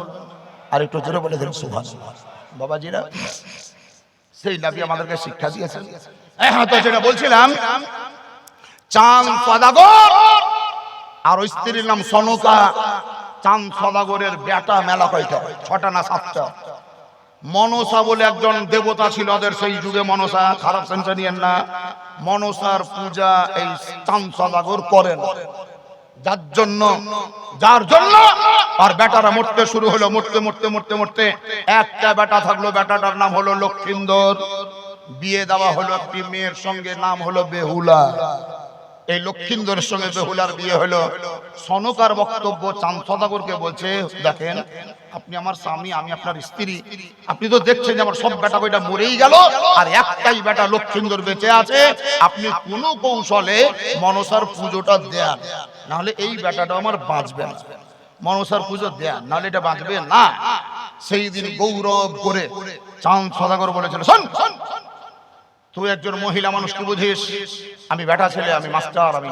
আর একটু জোরে বলে দেন সুবহানাল্লাহ। বাবাজিরা, সেই নবী আমাদেরকে শিক্ষা দিয়েছেন। হ্যাঁ, তো যেটা বলছিলাম, চাঁদ সওদাগর আর স্ত্রীর নাম সনকা। চাঁদ সওদাগরের বেটা মেলা কয়টা? 6টা না 7টা। মনসা বলে একজন দেবতা ছিল ওদের সেই যুগে, মনসা, খারাপ সেন্সে নিয়েন না, মনসার পূজা এই চাঁদ সওদাগর করেন, যার জন্য আর বেটারা মরতে শুরু হলো। মরতে মরতে মরতে মরতে একটা বেটা থাকলো, বেটাটার নাম হলো লক্ষিন্দর। বিয়ে দেওয়া হলো একটি মেয়ের সঙ্গে, নাম হলো বেহুলা। এই লক্ষিন্দরের সঙ্গে বেহুলার বিয়ে হলো। সনকার বক্তব্য চাঁদ সওদাগরকে বলছে, দেখেন আপনি আমার স্বামী, আমি আপনার স্ত্রী, আপনি তো দেখছেন যে আমার সব বেটা কয়টা মরেই গেল আর একটাই বেটা লক্ষিন্দর বেঁচে আছে, আপনি কোন কৌশলে মনসার পুজোটা দেন, নাহলে এই বেটাটা আমার বাঁচবে না। মনসার পুজো দেন, নাহলে এটা বাঁচবে না। সেই দিন গৌরব করে চাঁদ সওদাগর বলেছিল, শোন তুই একজন মহিলা মানুষ, কি বুঝিস? আমি বেটা ছেলে, আমি মাস্টার, আমি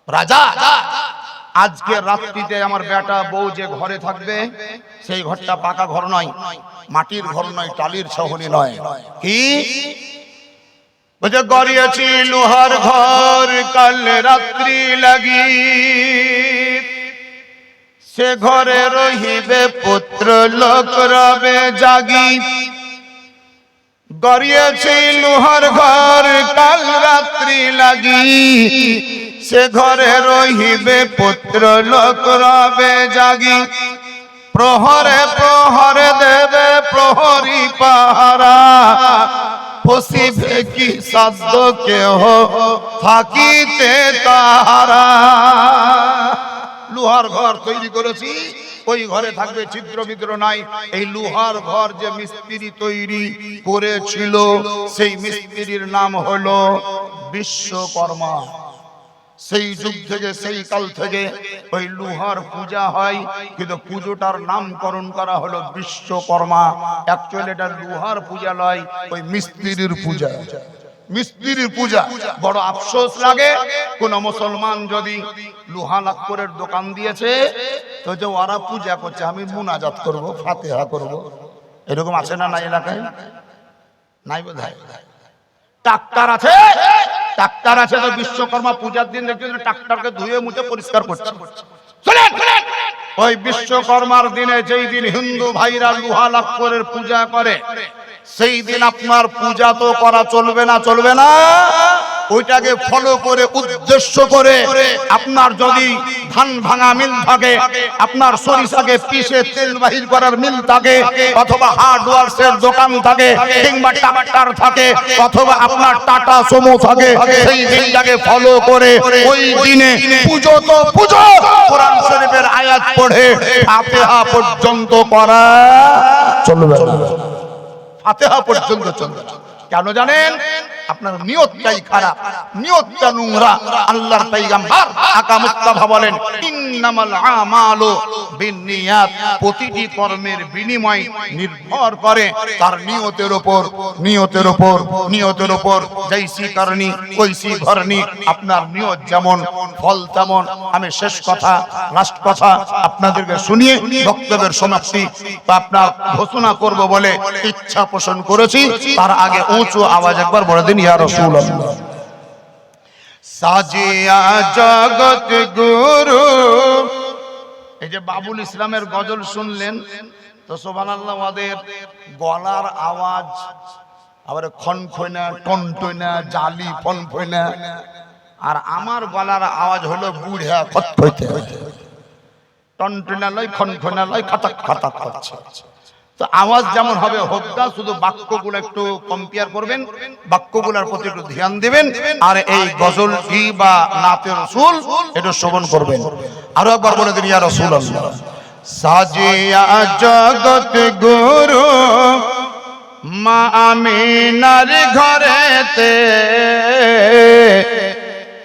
রাজা। আজকে রাত্রিতে আমার বেটা বউ যে ঘরে থাকবে, সেই ঘরটা পাকা ঘর নয়, মাটির ঘর নয়, টালির ছাউনি নয়, কি বলছে গড়িয়েছি লোহার ঘর কাল রাত্রি লাগি, সে ঘরে রহিবে পুত্র লোক রবে জাগি। গড়িয়েছি লোহার ঘর কাল রাত্রি লাগি, সে ঘরে রহিবে পুত্র লোক রবে জাগি। প্রহরে প্রহরে দেবে প্রহরী পাহারা, পশিবে কি সাধ্য কেহ থাকিতে তাহারা। লোহার ঘর তৈরি করেছি, ওই ঘরে থাকবে ছিদ্র বিদ্র নাই। এই লোহার ঘর যে মিস্ত্রি তৈরি করেছিল, সেই মিস্ত্রির নাম হলো বিশ্বকর্মা। সেই যুগ থেকে, সেই কাল থেকে ওই লোহার পূজা হয়, কিন্তু পুজোটার নামকরণ করা হলো বিশ্বকর্মা। অ্যাকচুয়ালি এটা লোহার পূজা নয়, ওই মিস্ত্রির পূজা। মিস্ত্রির পূজা বড় আফসোস লাগে। কোন মুসলমান যদি লোহা লাক্করের দোকান দিয়েছে, তো যে ওরা পূজা করছে, আমি মুনাজাত করব, ফাতিহা করব, এরকম আছে না নাই এলাকায়? নাই বোধহয়। ট্রাক্টর আছে, ট্রাক্টর আছে, তো বিশ্বকর্মা পূজার দিন দেখছেন ট্রাক্টরকে ধুয়ে মুছে পরিষ্কার করছে। ওই বিশ্বকর্মার দিনে, যেই দিন হিন্দু ভাইরা লোহা লাক্করের পূজা করে, সেই দিন আপনার পূজা তো করা চলবে না, চলবে না। ওইটাকে ফলো করে, উদ্দেশ্য করে, আপনার যদি ধান ভাঙা মিল থাকে, আপনার সরিষাকে পিষে তেল বাহির করার মিল থাকে, অথবা হার্ডওয়্যারসের দোকান থাকে, কিংবা ট্রাক্টর থাকে, অথবা আপনার টাটা সুমো থাকে, সেই দিনটাকে ফলো করে ওই দিনে পুজো তো পুজো, কোরআন শরীফের আয়াত পড়ে ফাতিহা পর্যন্ত করা চলবে না। ফাতিহা পর্যন্ত চলবে না। কেন জানেন? আপনার নিয়তটাই খারাপ, নিয়তটা নোংরা। আল্লাহর পয়গম্বর আকা মুস্তাফা বলেন, ইন্নামাল আমালু বিন্নিয়াত, প্রতিটি কর্মের বিনিময় নির্ভর করে তার নিয়তের উপর, নিয়তের উপর, নিয়তের উপর। যেইসি করনি ওইসি ভরনি, আপনার নিয়ত যেমন ফল তেমন। আমি শেষ কথা, লাস্ট কথা আপনাদেরকে শুনিয়ে বক্তব্যের সমাপ্তি বা আপনার ঘোষণা করব বলে ইচ্ছা পোষণ করেছি। তার আগে উঁচু আওয়াজ একবার বলে দিন, ইয়া রাসূলুল্লাহ। সাজিয়া জগৎ গুরু, এই যে বাবুল ইসলামের গজল শুনলেন তো সুবহানাল্লাহ, ওদের গলার আওয়াজ আবার খনখনা, টনটনা, জালি ফনফনা, আর আমার গলার আওয়াজ হলো বুড়া খতখতে। টনটনা লয়, খনখনা লয়, খাতাক খাতাক করছে। তো আওয়াজ যেমন হবে হোক না, শুধু বাক্যগুলো একটু কম্পেয়ার করবেন, বাক্যগুলোর প্রতি একটু ধ্যান দিবেন, আর এই গজলটি বা নাতে রাসূল এটা শ্রবণ করবেন। আরো একবার বলে দিন, ইয়া রাসূলুল্লাহ। সাজিয়া জগৎ গুরু মা আমিনার ঘরেতে,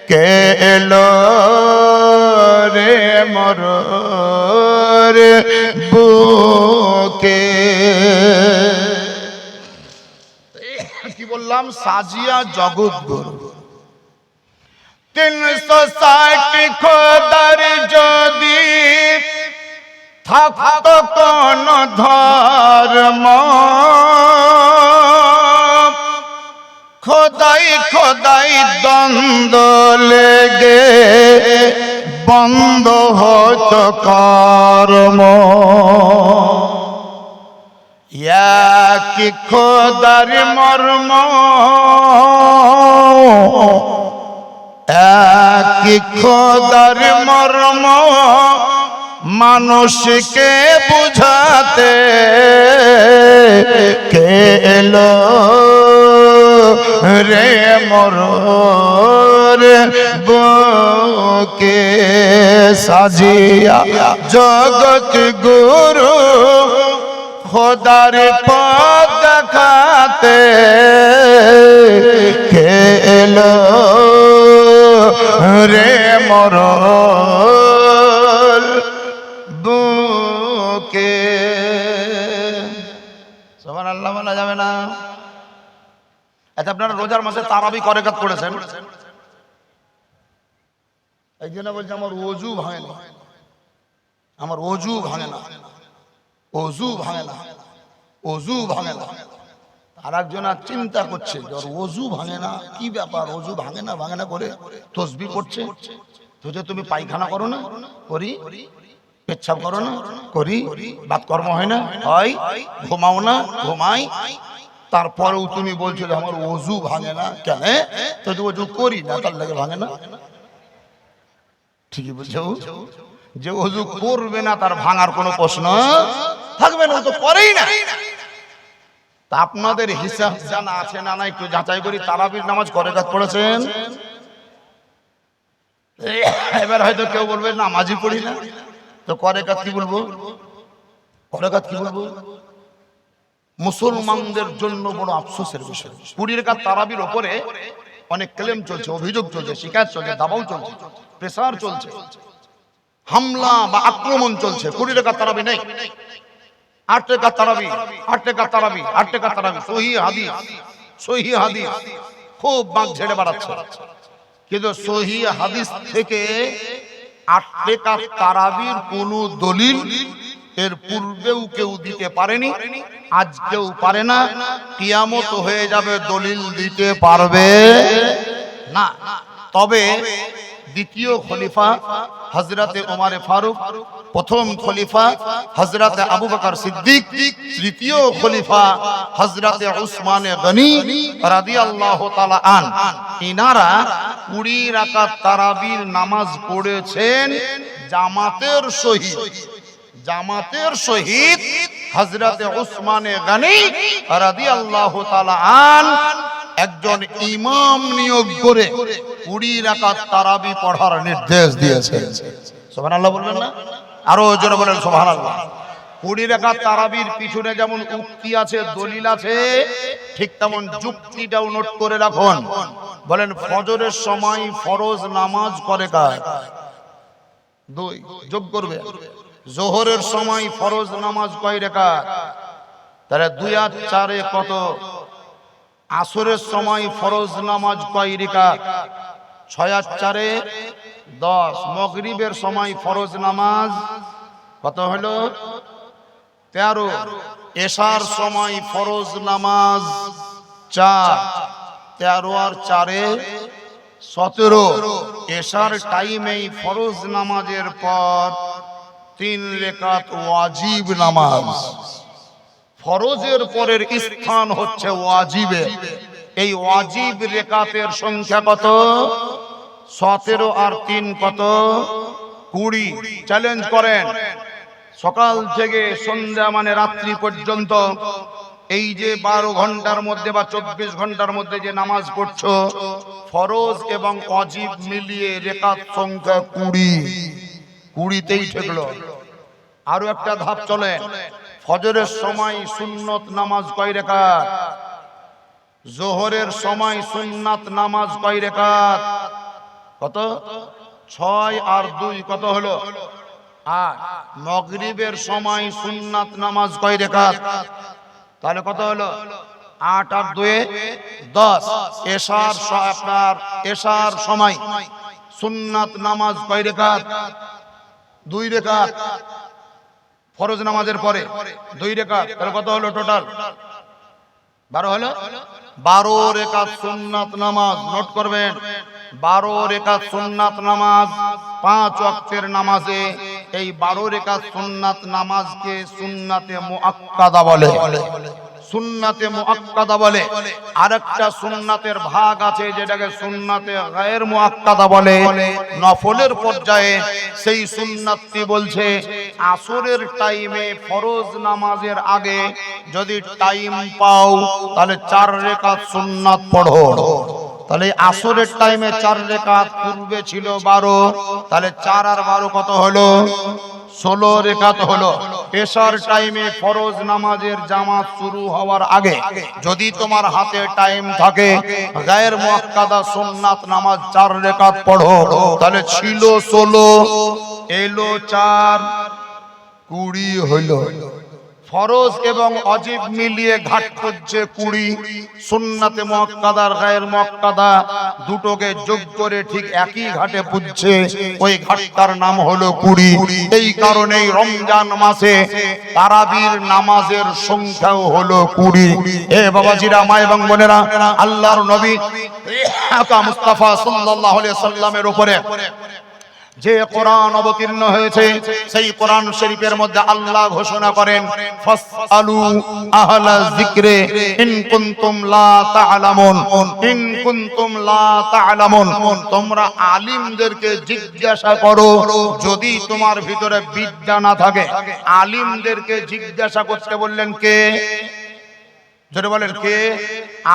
কে এলো রে মোর বুকে। কি বললাম? সাজিয়া জগৎ গুরু। 360 খোদার যদি থাকতো কোন ধর্ম, খোদাই খোদাই দ্বন্দ্ব লেগে বন্ধ হতো কর্ম। কি খোদার মর্ম, কি খোদার মর্ম, মানুষকে বুঝাতে কে এলো রে মোর বুকে। সাজিয়া জগৎ গুরু খোদার পথ দেখাতে কে এলো রে মোর বুকে। সুবহানাল্লাহ বলা যাবে না? আচ্ছা, আপনারা রোজার মাসে তারাবি করেকাত করেছেন? একজনে বলছে আমার ওযু ভাঙে না, আমার ওযু ভাঙে না, ওযু ভাঙে না, ওযু ভাঙে না। আর একজন আর চিন্তা করছে যে ওর অজু ভাঙে না, কি ব্যাপার অজু ভাঙে না করে তসবিহ পড়ছে। তো যে তুমি পায়খানা করো না, করি, পেচ্ছাপ করো না, করি, বাত কর্ম হয় না, হয়, ঘুমাও না, ঘুমাই, তারপরেও তুমি বলছো যে আমার অজু ভাঙে না। কেন? তো অজু করি না, তার লাগে ভাঙে না। ঠিকই বলছো, যে অজু করবে না তার ভাঙার কোনো প্রশ্ন থাকবে না, ও তো করেই না। তা আপনাদের হিসাব জানা আছে না, না একটু যাচাই করি। তারাবির নামাজ কয় রাকাত পড়েছেন? এবার হয়তো কেউ বলবে নামাজই পড়ি না, তো কয় রাকাত কি বলবো? কয় রাকাত কি বলবো? মুসলমানদের জন্য বড় আফসোসের বিষয়, 20 রাকাত তারাবির উপরে অনেক ক্লেম চলছে, অভিযোগ চলছে, শিকায়ত চলছে, দাবাও চলছে, প্রেসার চলছে, হামলা বা আক্রমণ চলছে। 20 রাকাত তারাবি নেই, 8 রাকাত তারাবি, 8 রাকাত তারাবি, 8 রাকাত তারাবি। সহিহ হাদিস খুব বাঁক ঝেড়ে বেড়াচ্ছে, কিন্তু সহিহ হাদিস থেকে 8 রাকাত তারাবির কোনো দলিল এর পূর্বেও কেউ দিতে পারেনি, আজকেও পারে না, কিয়ামত হয়ে যাবে দলিল দিতে পারবে না। তবে দ্বিতীয় খলিফা হযরতে ওমর ফারুক, প্রথম খলিফা হযরতে আবু বকর সিদ্দিক, তৃতীয় খলিফা হযরতে উসমান গনি রাদিয়াল্লাহু তাআলা আন, ইনারা 20 রাকাত তারাবির নামাজ পড়েছেন জামাতের সহিত হযরতে উসমান গনি রাদিয়াল্লাহু তাআলা আন একজন ইমাম নিয়োগ করে 20 রাকাত তারাবি পড়ার নির্দেশ দিয়েছেন। সুবহানাল্লাহ বলবেন না? আরো জোরে বলেন সুবহানাল্লাহ। 20 রাকাত তারাবির পিছনে যেমন উক্তি আছে, দলিল আছে, ঠিক তেমন যুক্তিটাও নোট করে রাখুন। বলেন ফজরের সময় ফরজ নামাজ কয় রাকাত? 2 যোগ করবে। যোহরের সময় ফরজ নামাজ কয় রাকাত? তাহলে 2 আর 4 কত? আসরের সময় ফরজ নামাজ কয় রাকাত? 6 আর 4 10। মাগরিবের সময় ফরজ নামাজ কত হলো? 13। এশার সময় ফরজ নামাজ 4, 13 আর 4 17। এশার টাইমেই ফরজ নামাজের পর 3 রাকাত ওয়াজিব নামাজ। ফরজের পরের স্থান হচ্ছে ওয়াজিবে। এই ওয়াজিব রাকাতের সংখ্যা কত? 17 আর 3 কত? 20। চ্যালেঞ্জ করেন, সকাল থেকে সন্ধ্যা মানে রাত্রি পর্যন্ত এই যে 12 ঘন্টার মধ্যে বা 24 ঘন্টার মধ্যে যে নামাজ পড়ছো, ফরজ এবং ওয়াজিব মিলিয়ে রাকাত সংখ্যা 20তেই ঠেকলো। আরো একটা ধাপ চলে, ফজরের সময় সুন্নত নামাজ কয় রাকাত? যোহরের সময় সুন্নাত নামাজ কয় রাকাত? কত? 6 আর 2 কত হলো? 8। মাগরিবের সময় সুন্নাত নামাজ কয় রাকাত? তাহলে কত হলো? 8 আর 2 10। এশার সময় সুন্নাত নামাজ কয় রাকাত? 2 রাকাত। ফরজ নামাজের পরে 2 রাকাত, তাহলে কত হলো টোটাল? 12 হলো। 12 রাকাত সুন্নাত নামাজ, নোট করবেন। 12 রাকাত সুন্নাত নামাজ 5 ওয়াক্তের নামাজে এই 12 রাকাত সুন্নাত নামাজকে সুন্নাতে মুআক্কাদা বলে। সুন্নাতে মুআক্কাদা বলে। আরেকটা সুন্নাতের ভাগ আছে যেটাকে সুন্নাতে গায়র মুআক্কাদা বলে। নফলের পর্যায়ে সেই সুন্নাতটি বলছে আসরের টাইমে ফরজ নামাজের আগে যদি টাইম পাও তাহলে 4 রাকাত সুন্নাত পড়ো। তাহলে আসরের টাইমে 4 রাকাত, পূর্বে ছিল 12, তাহলে 4 আর 12 কত হলো? 16 রাকাত হলো। এশার টাইমে ফরজ নামাজের জামাত শুরু হওয়ার আগে যদি তোমার হাতে টাইম থাকে গায়ের মুআক্কাদা সুন্নাত নামাজ 4 রাকাত পড়ো, তাহলে ছিল 16, এলো 4, 20 হলো। ফরজ এবং ওয়াজিব মিলিয়ে ঘাট হচ্ছে 20, সুন্নাতে মুআক্কাদার গায়ের মুআক্কাদা দুটোকে যোগ করে ঠিক একই ঘাটে পুজছে, ওই ঘাটটার নাম হলো 20। এই কারণেই রমজান মাসে তারাবির নামাজের সংখ্যাও হলো 20। এ বাবাজিরা, মা এবং বোনেরা, আল্লাহর নবী মুস্তাফা সাল্লাল্লাহু আলাইহি সাল্লামের উপরে যে কোরআন অবতীর্ণ হয়েছে, সেই কোরআন শরীফের মধ্যে আল্লাহ ঘোষণা করেন, ফাসআলু আহলা যিকরি ইন কুনতুম লা তা'লামুন, ইন কুনতুম লা তা'লামুন, তোমরা আলিমদেরকে জিজ্ঞাসা করো যদি তোমার ভিতরে বিদ্যা না থাকে। আলিমদেরকে জিজ্ঞাসা করতে বললেন কে? জোরে বলেন কে?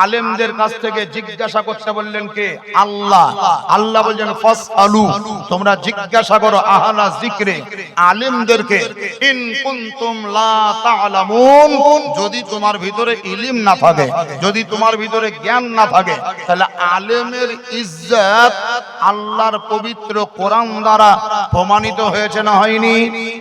আলেমদের কাছ থেকে জিজ্ঞাসা করতে বললেন কে? আল্লাহ। আল্লাহ বলছেন ফাসআলু, তোমরা জিজ্ঞাসা করো আহলা যিকরি, আলেমদেরকে, ইন কুনতুম লা তা'লামুন, যদি তোমার ভিতরে ইলম না থাকে, যদি তোমার ভিতরে জ্ঞান না থাকে। তাহলে আলেমের ইজ্জত আল্লাহর পবিত্র কোরআন দ্বারা প্রমাণিত হয়েছে না হয়নি?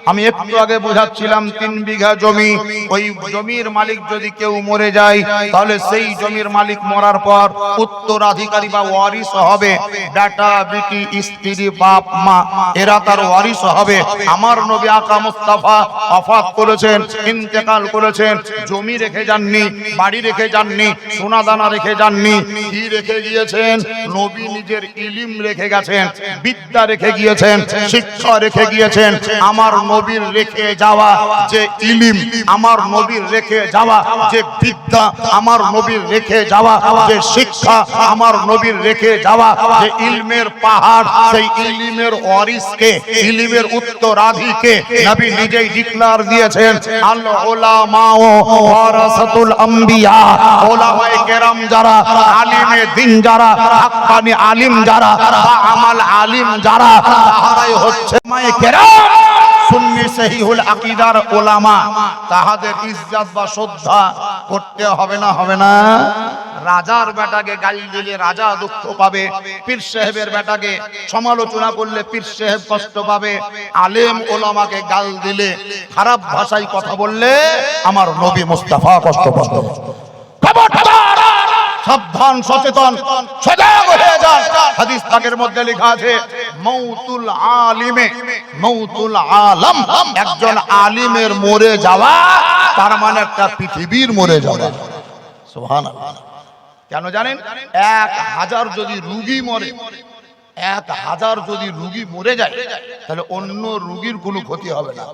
আমি একটু আগে বোঝাচ্ছিলাম 3 বিঘা জমি, ওই জমির মালিক যদি কেউ মরে যায়, তাহলে সেই জমির মালিক মরার পর উত্তরাধিকারী বা ওয়ারিশ হবে, বেটা বেটি স্ত্রী বাপ মা, এরা তার ওয়ারিশ হবে। আমার নবী আকা মুস্তাফা ওয়াফাত করেছেন, ইন্তেকাল করেছেন, জমি রেখে যাননি, বাড়ি রেখে যাননি, সোনা দানা রেখে যাননি, কি রেখে গিয়েছেন? নবী নিজের ইলম রেখে গেছেন, বিদ্যা রেখে গিয়েছেন, শিক্ষা রেখে গিয়েছেন। আমার নবীর রেখে যাওয়া যে ইলম, আমার নবীর রেখে যাওয়া যে বিদ্যা, আমার নবীর রেখে যাওয়া যে শিক্ষা, আমার নবীর রেখে যাওয়া যে ইলমের পাহাড়, সেই ইলমের ওয়ারিসকে, ইলমের উত্তরাধিকে নবী নিজেই ডিক্লার দিয়েছেন, আল উলামাউ ওয়ারাসাতুল আম্বিয়া। উলামায়ে কেরাম যারা, আলিমে দ্বীন যারা, হাক্কানি আলিম যারা, বা আমাল আলিম যারা, তারাই হচ্ছে উলামায়ে কেরাম, সুন্নি সহিহুল আকীদার উলামা। তাহাদের ইজ্জত বা শ্রদ্ধা করতে হবে না? হবে না? রাজার বেটাকে গালি দিলে রাজা দুঃখ পাবে, পীর সাহেবের বেটাকে সমালোচনা করলে পীর সাহেব কষ্ট পাবে, আলেম ওলামাকে গাল দিলে, খারাপ ভাষায় কথা বললে আমার নবী মুস্তাফা কষ্ট পাবে। খবরদার, সাবধান, সচেতন, সজাগ হয়ে যান। হাদিস পাকের মধ্যে লেখা আছে, মাউতুল আলিমে মাউতুল আলম, একজন আলিমের মরে যাওয়া তার মানে একটা পৃথিবীর মরে যাওয়া। সুবহানাল্লাহ। কেন জানেন? 1000 যদি রোগী মরে, 1000 যদি রোগী মরে যায়, তাহলে অন্য রোগীর কোনো ক্ষতি হবে না।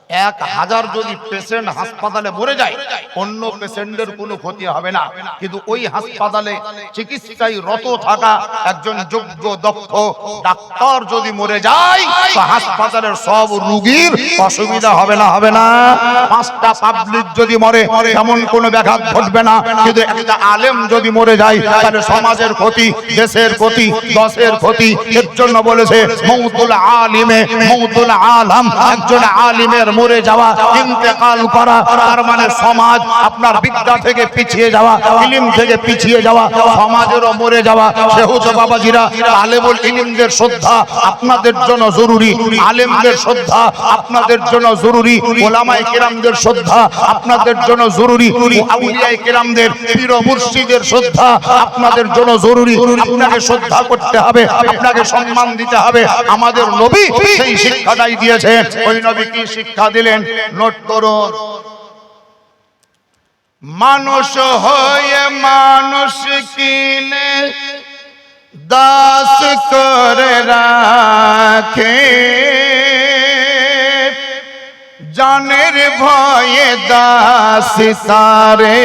1000 যদি পেশেন্ট হাসপাতালে মরে যায়, অন্য পেশেন্টের কোনো ক্ষতি হবে না। কিন্তু ওই হাসপাতালে চিকিৎসায় রত থাকা একজন যোগ্য দক্ষ ডাক্তার যদি মরে যায়, তো হাসপাতালের সব রোগীর অসুবিধা হবে না? হবে না? 5টা পাবলিক যদি মরে তেমন কোনো ব্যাঘাত ঘটবে না, কিন্তু একটা আলেম যদি মরে যায়, তাহলে সমাজের ক্ষতি, দেশের ক্ষতি, দশের ক্ষতি। এর জন্য বলেছে মাউতুল আলিমে মাউতুল আলম, একজন আলিমের মরে যাওয়া, ইন্তেকাল করা, তার মানে সমাজ আপনার বিদ্যা থেকে পিছিয়ে যাওয়া, ইলম থেকে পিছিয়ে যাওয়া, সমাজেরও মরে যাওয়া। সেহেতু বাবাজিরা, আলেমুল ইলমদের শ্রদ্ধা আপনাদের জন্য জরুরি, আলেমদের শ্রদ্ধা আপনাদের জন্য জরুরি, ওলামায়ে কেরামদের শ্রদ্ধা আপনাদের জন্য জরুরি, আউলিয়ায়ে কেরামদের, পীর ও মুর্শিদের শ্রদ্ধা আপনাদের জন্য জরুরি। আপনাকে শ্রদ্ধা করতে হবে, আপনাকে সম্মান দিতে হবে। আমাদের নবী সেই শিক্ষাটাই দিয়েছেন। ওই নবী কি শিক্ষা দিলেন? নোট করুন। মানুষ হয়ে মানুষ কিনে দাস করে রাখে, জানের ভয়ে দাস তারে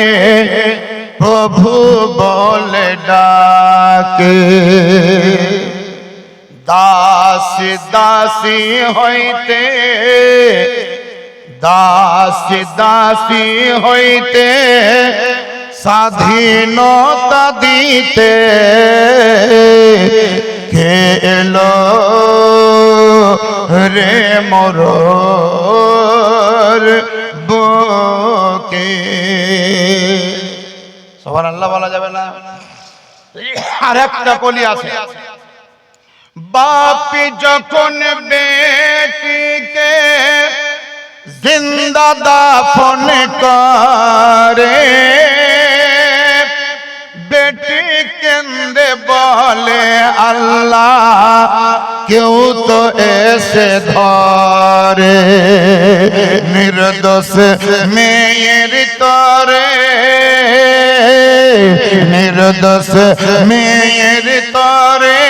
প্রভু বলে ডাকে। দাস দাসী হইতে, দাসী দাসী হইতে স্বাধীনতা দিতে কে এলো রে মোর বুকে। সুবহানাল্লাহ বলা যাবে না? আর একটা কলি আছে, বাপ যখন বেটিকে জিন্দা দাফন করে বেটি কেন্দে বলে আল্লাহ কেউ তো এসে ধরে নির্দোষ মেয়ের তরে নির্দোষ মেয়ের তরে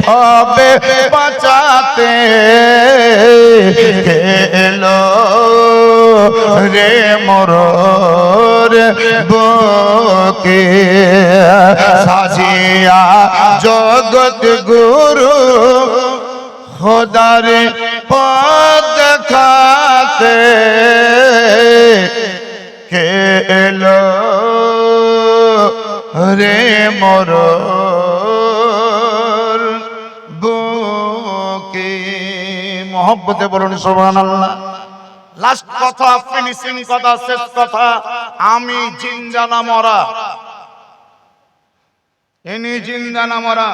ভাবে বাঁচাতে এলো রে মোর বুকে সাজিয়া জগৎ গুরু খোদার পদ দেখাতে কে এলো রে মোর বুকে। মোহব্বতে বলুন সুবহানাল্লাহ। লাস্ট কথা, ফিনিশিং কথা, শেষ কথা, আমি জিন্দা না মরা, ইনি জিন্দা না মরা।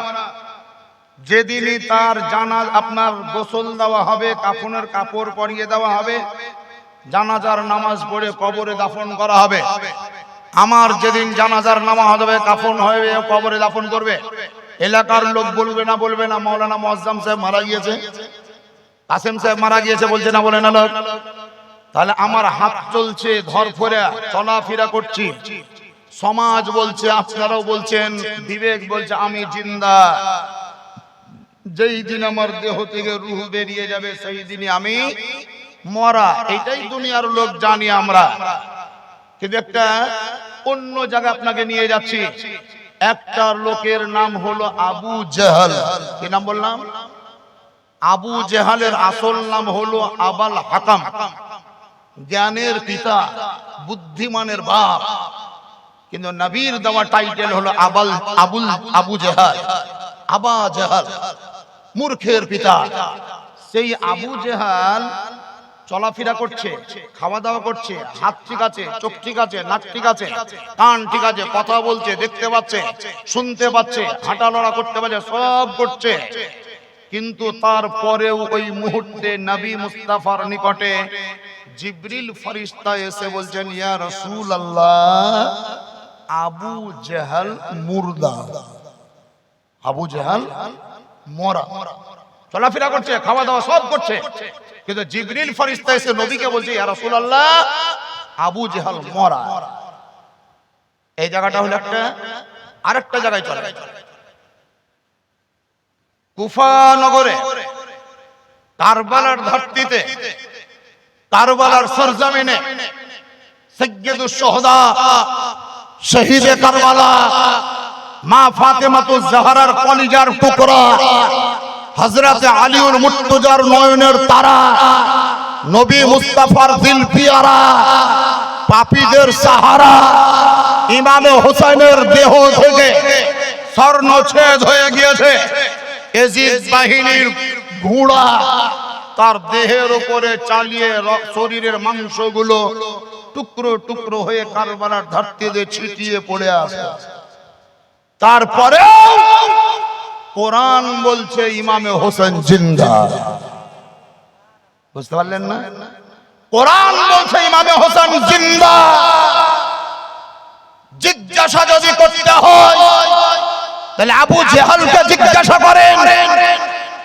যেদিনই তার জানাজ আপনার গোসল দেওয়া হবে, কাফনের কাপড় পরিয়ে দেওয়া হবে, জানাজার নামাজ পড়ে কবরে দাফন করা হবে। আমার যেদিন জানাজার নামাজ হবে, কাফন হবে, কবরে দাফন করবে, এলাকার লোক বলবে না মাওলানা মুআজ্জম সাহেব মারা গিয়েছে, কাসেম সাহেব মারা গিয়েছে, বলছে না বলে না লোক? তাহলে আমার হাত চলছে, ধরফরা চলাফেরা করছি, সমাজ বলছে, আপনারাও বলছেন, বিবেক বলছে আমি জিন্দা। যেই দিন আমার দেহ থেকে রূহ বেরিয়ে যাবে সেই দিনই আমি মরা। এটাই দুনিয়ার লোক জানি আমরা। কিন্তু একটা অন্য জায়গায় আপনাকে নিয়ে যাচ্ছি। একটা লোকের নাম হলো আবু জেহাল। কি নাম বললাম? আবু জেহালের আসল নাম হলো আবাল হাকাম, জ্ঞানের পিতা, বুদ্ধিমানের বাপ। কিন্তু নবীর দেওয়া টাইটেল হলো আবু জেহাল, আবা জেহাল, মূর্খের পিতা। সেই আবু জেহাল চলাফেরা করছে, খাওয়া দাওয়া করছে, হাত ঠিক আছে, চোখ ঠিক আছে, নাক ঠিক আছে, কান ঠিক আছে, কথা বলছে, দেখতে পাচ্ছে, শুনতে পাচ্ছে, হাঁটা লড়া করতে পারছে, সব করছে। কিন্তু তারপরেও ওই মুহূর্তে নবী মুস্তাফার নিকটে জিবরিল ফেরেশতা এসে বলছেন, ইয়া রাসূলুল্লাহ, আবু জেহাল মুর্দা, আবু জেহাল মরা। চলাফেরা করছে, খাওয়া দাওয়া সব করছে, কিন্তু জিবরিল ফেরেশতা এসে নবীকে বলছে, ইয়া রাসূলুল্লাহ, আবু জেহাল মরা। এই জায়গাটা হলো একটা। আরেকটা জায়গায় চলে, কুফা নগরে, কারবালার ধরতিতে, কারবালার সরজমিনে সাইয়্যিদুশ শুহাদা, শহীদে কারবালা, মা ফাতেমাতুজ জাহরার কলিজার টুকরা, হযরতে আলীউল মুর্তজার নয়নের তারা, নবী মুস্তাফার দিল পিয়ারা, পাপীদের সাহারা, ইমামে হোসেনের দেহ থেকে স্বর্ণচ্ছেদ হয়ে গিয়েছে। এজিদ বাহিনীর ঘোড়া তার দেহের উপরে চালিয়ে শরীরের মাংসগুলো টুকরো টুকরো হয়ে কারবালার ধরতিতে ছিটিয়ে পড়ে আছে। তারপরে কোরআন বলছে ইমামে হোসেন জিন্দা। বুঝতে পারলেন না? কোরআন বলছে ইমামে হোসেন জিন্দা। জিজ্ঞাসা যদি করতে হয় তাহলে আবু জেহালকে জিজ্ঞাসা করেন,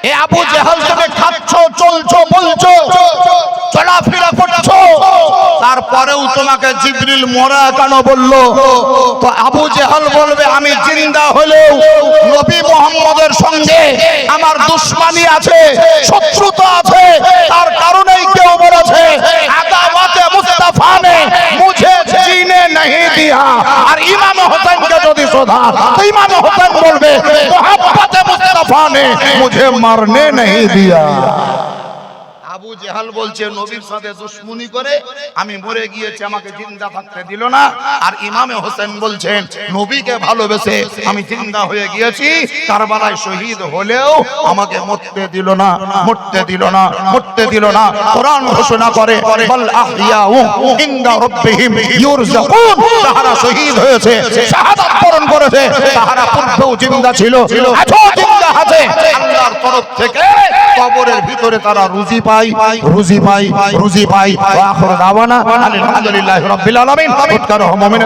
এ আবু জেহাল, তুমি খাচ্ছ, চলছো, বলছো, চলাফেরা করছো, তারপরেও তোমাকে জিবরিল মরা কেন বললো? তো আবু জেহাল বলবে, আমি জিন্দা হলেও নবী মুহাম্মদের সঙ্গে আমার দুশমনি আছে, শত্রুতা আছে, তার কারণেই কেউ বলেছে আদাওয়াতে মুস্তাফা নে মুঝে জিনে नहीं दिया। আর ইমাম হোসেনকে যদি শোধা তো ইমাম হোসেন বলবে মোহাব্বতে মুস্তাফা নে মুঝে মারনে नहीं दिया। আবু জেহাল বলছে নবীর সাথে দুশমনি করে আমি মরে গিয়েছি, আমাকে জিন্দা থাকতে দিল না। আর ইমামে হোসেন বলছেন নবীকে ভালোবেসে আমি জিন্দা হয়ে গিয়েছি, কারবালায় শহীদ হলেও আমাকে মরতে দিল না, মরতে দিল না, মরতে দিল না। কোরআন ঘোষণা করে বাল আহইয়াউ ইনদা রাব্বিহিম ইউরজাকুন, তারা শহীদ হয়েছে, শাহাদাত বরণ করেছে, তারা পূর্বেও জিন্দা ছিল, আজও জিন্দা আছে। আল্লাহর তরফ থেকে কবরের ভিতরে তারা রুজি পায়, রুজি পায়, রুজি পায়। ওয়া আখিরু দাওয়ানা আলহামদুলিল্লাহি রাব্বিল আলামিন। মুমিন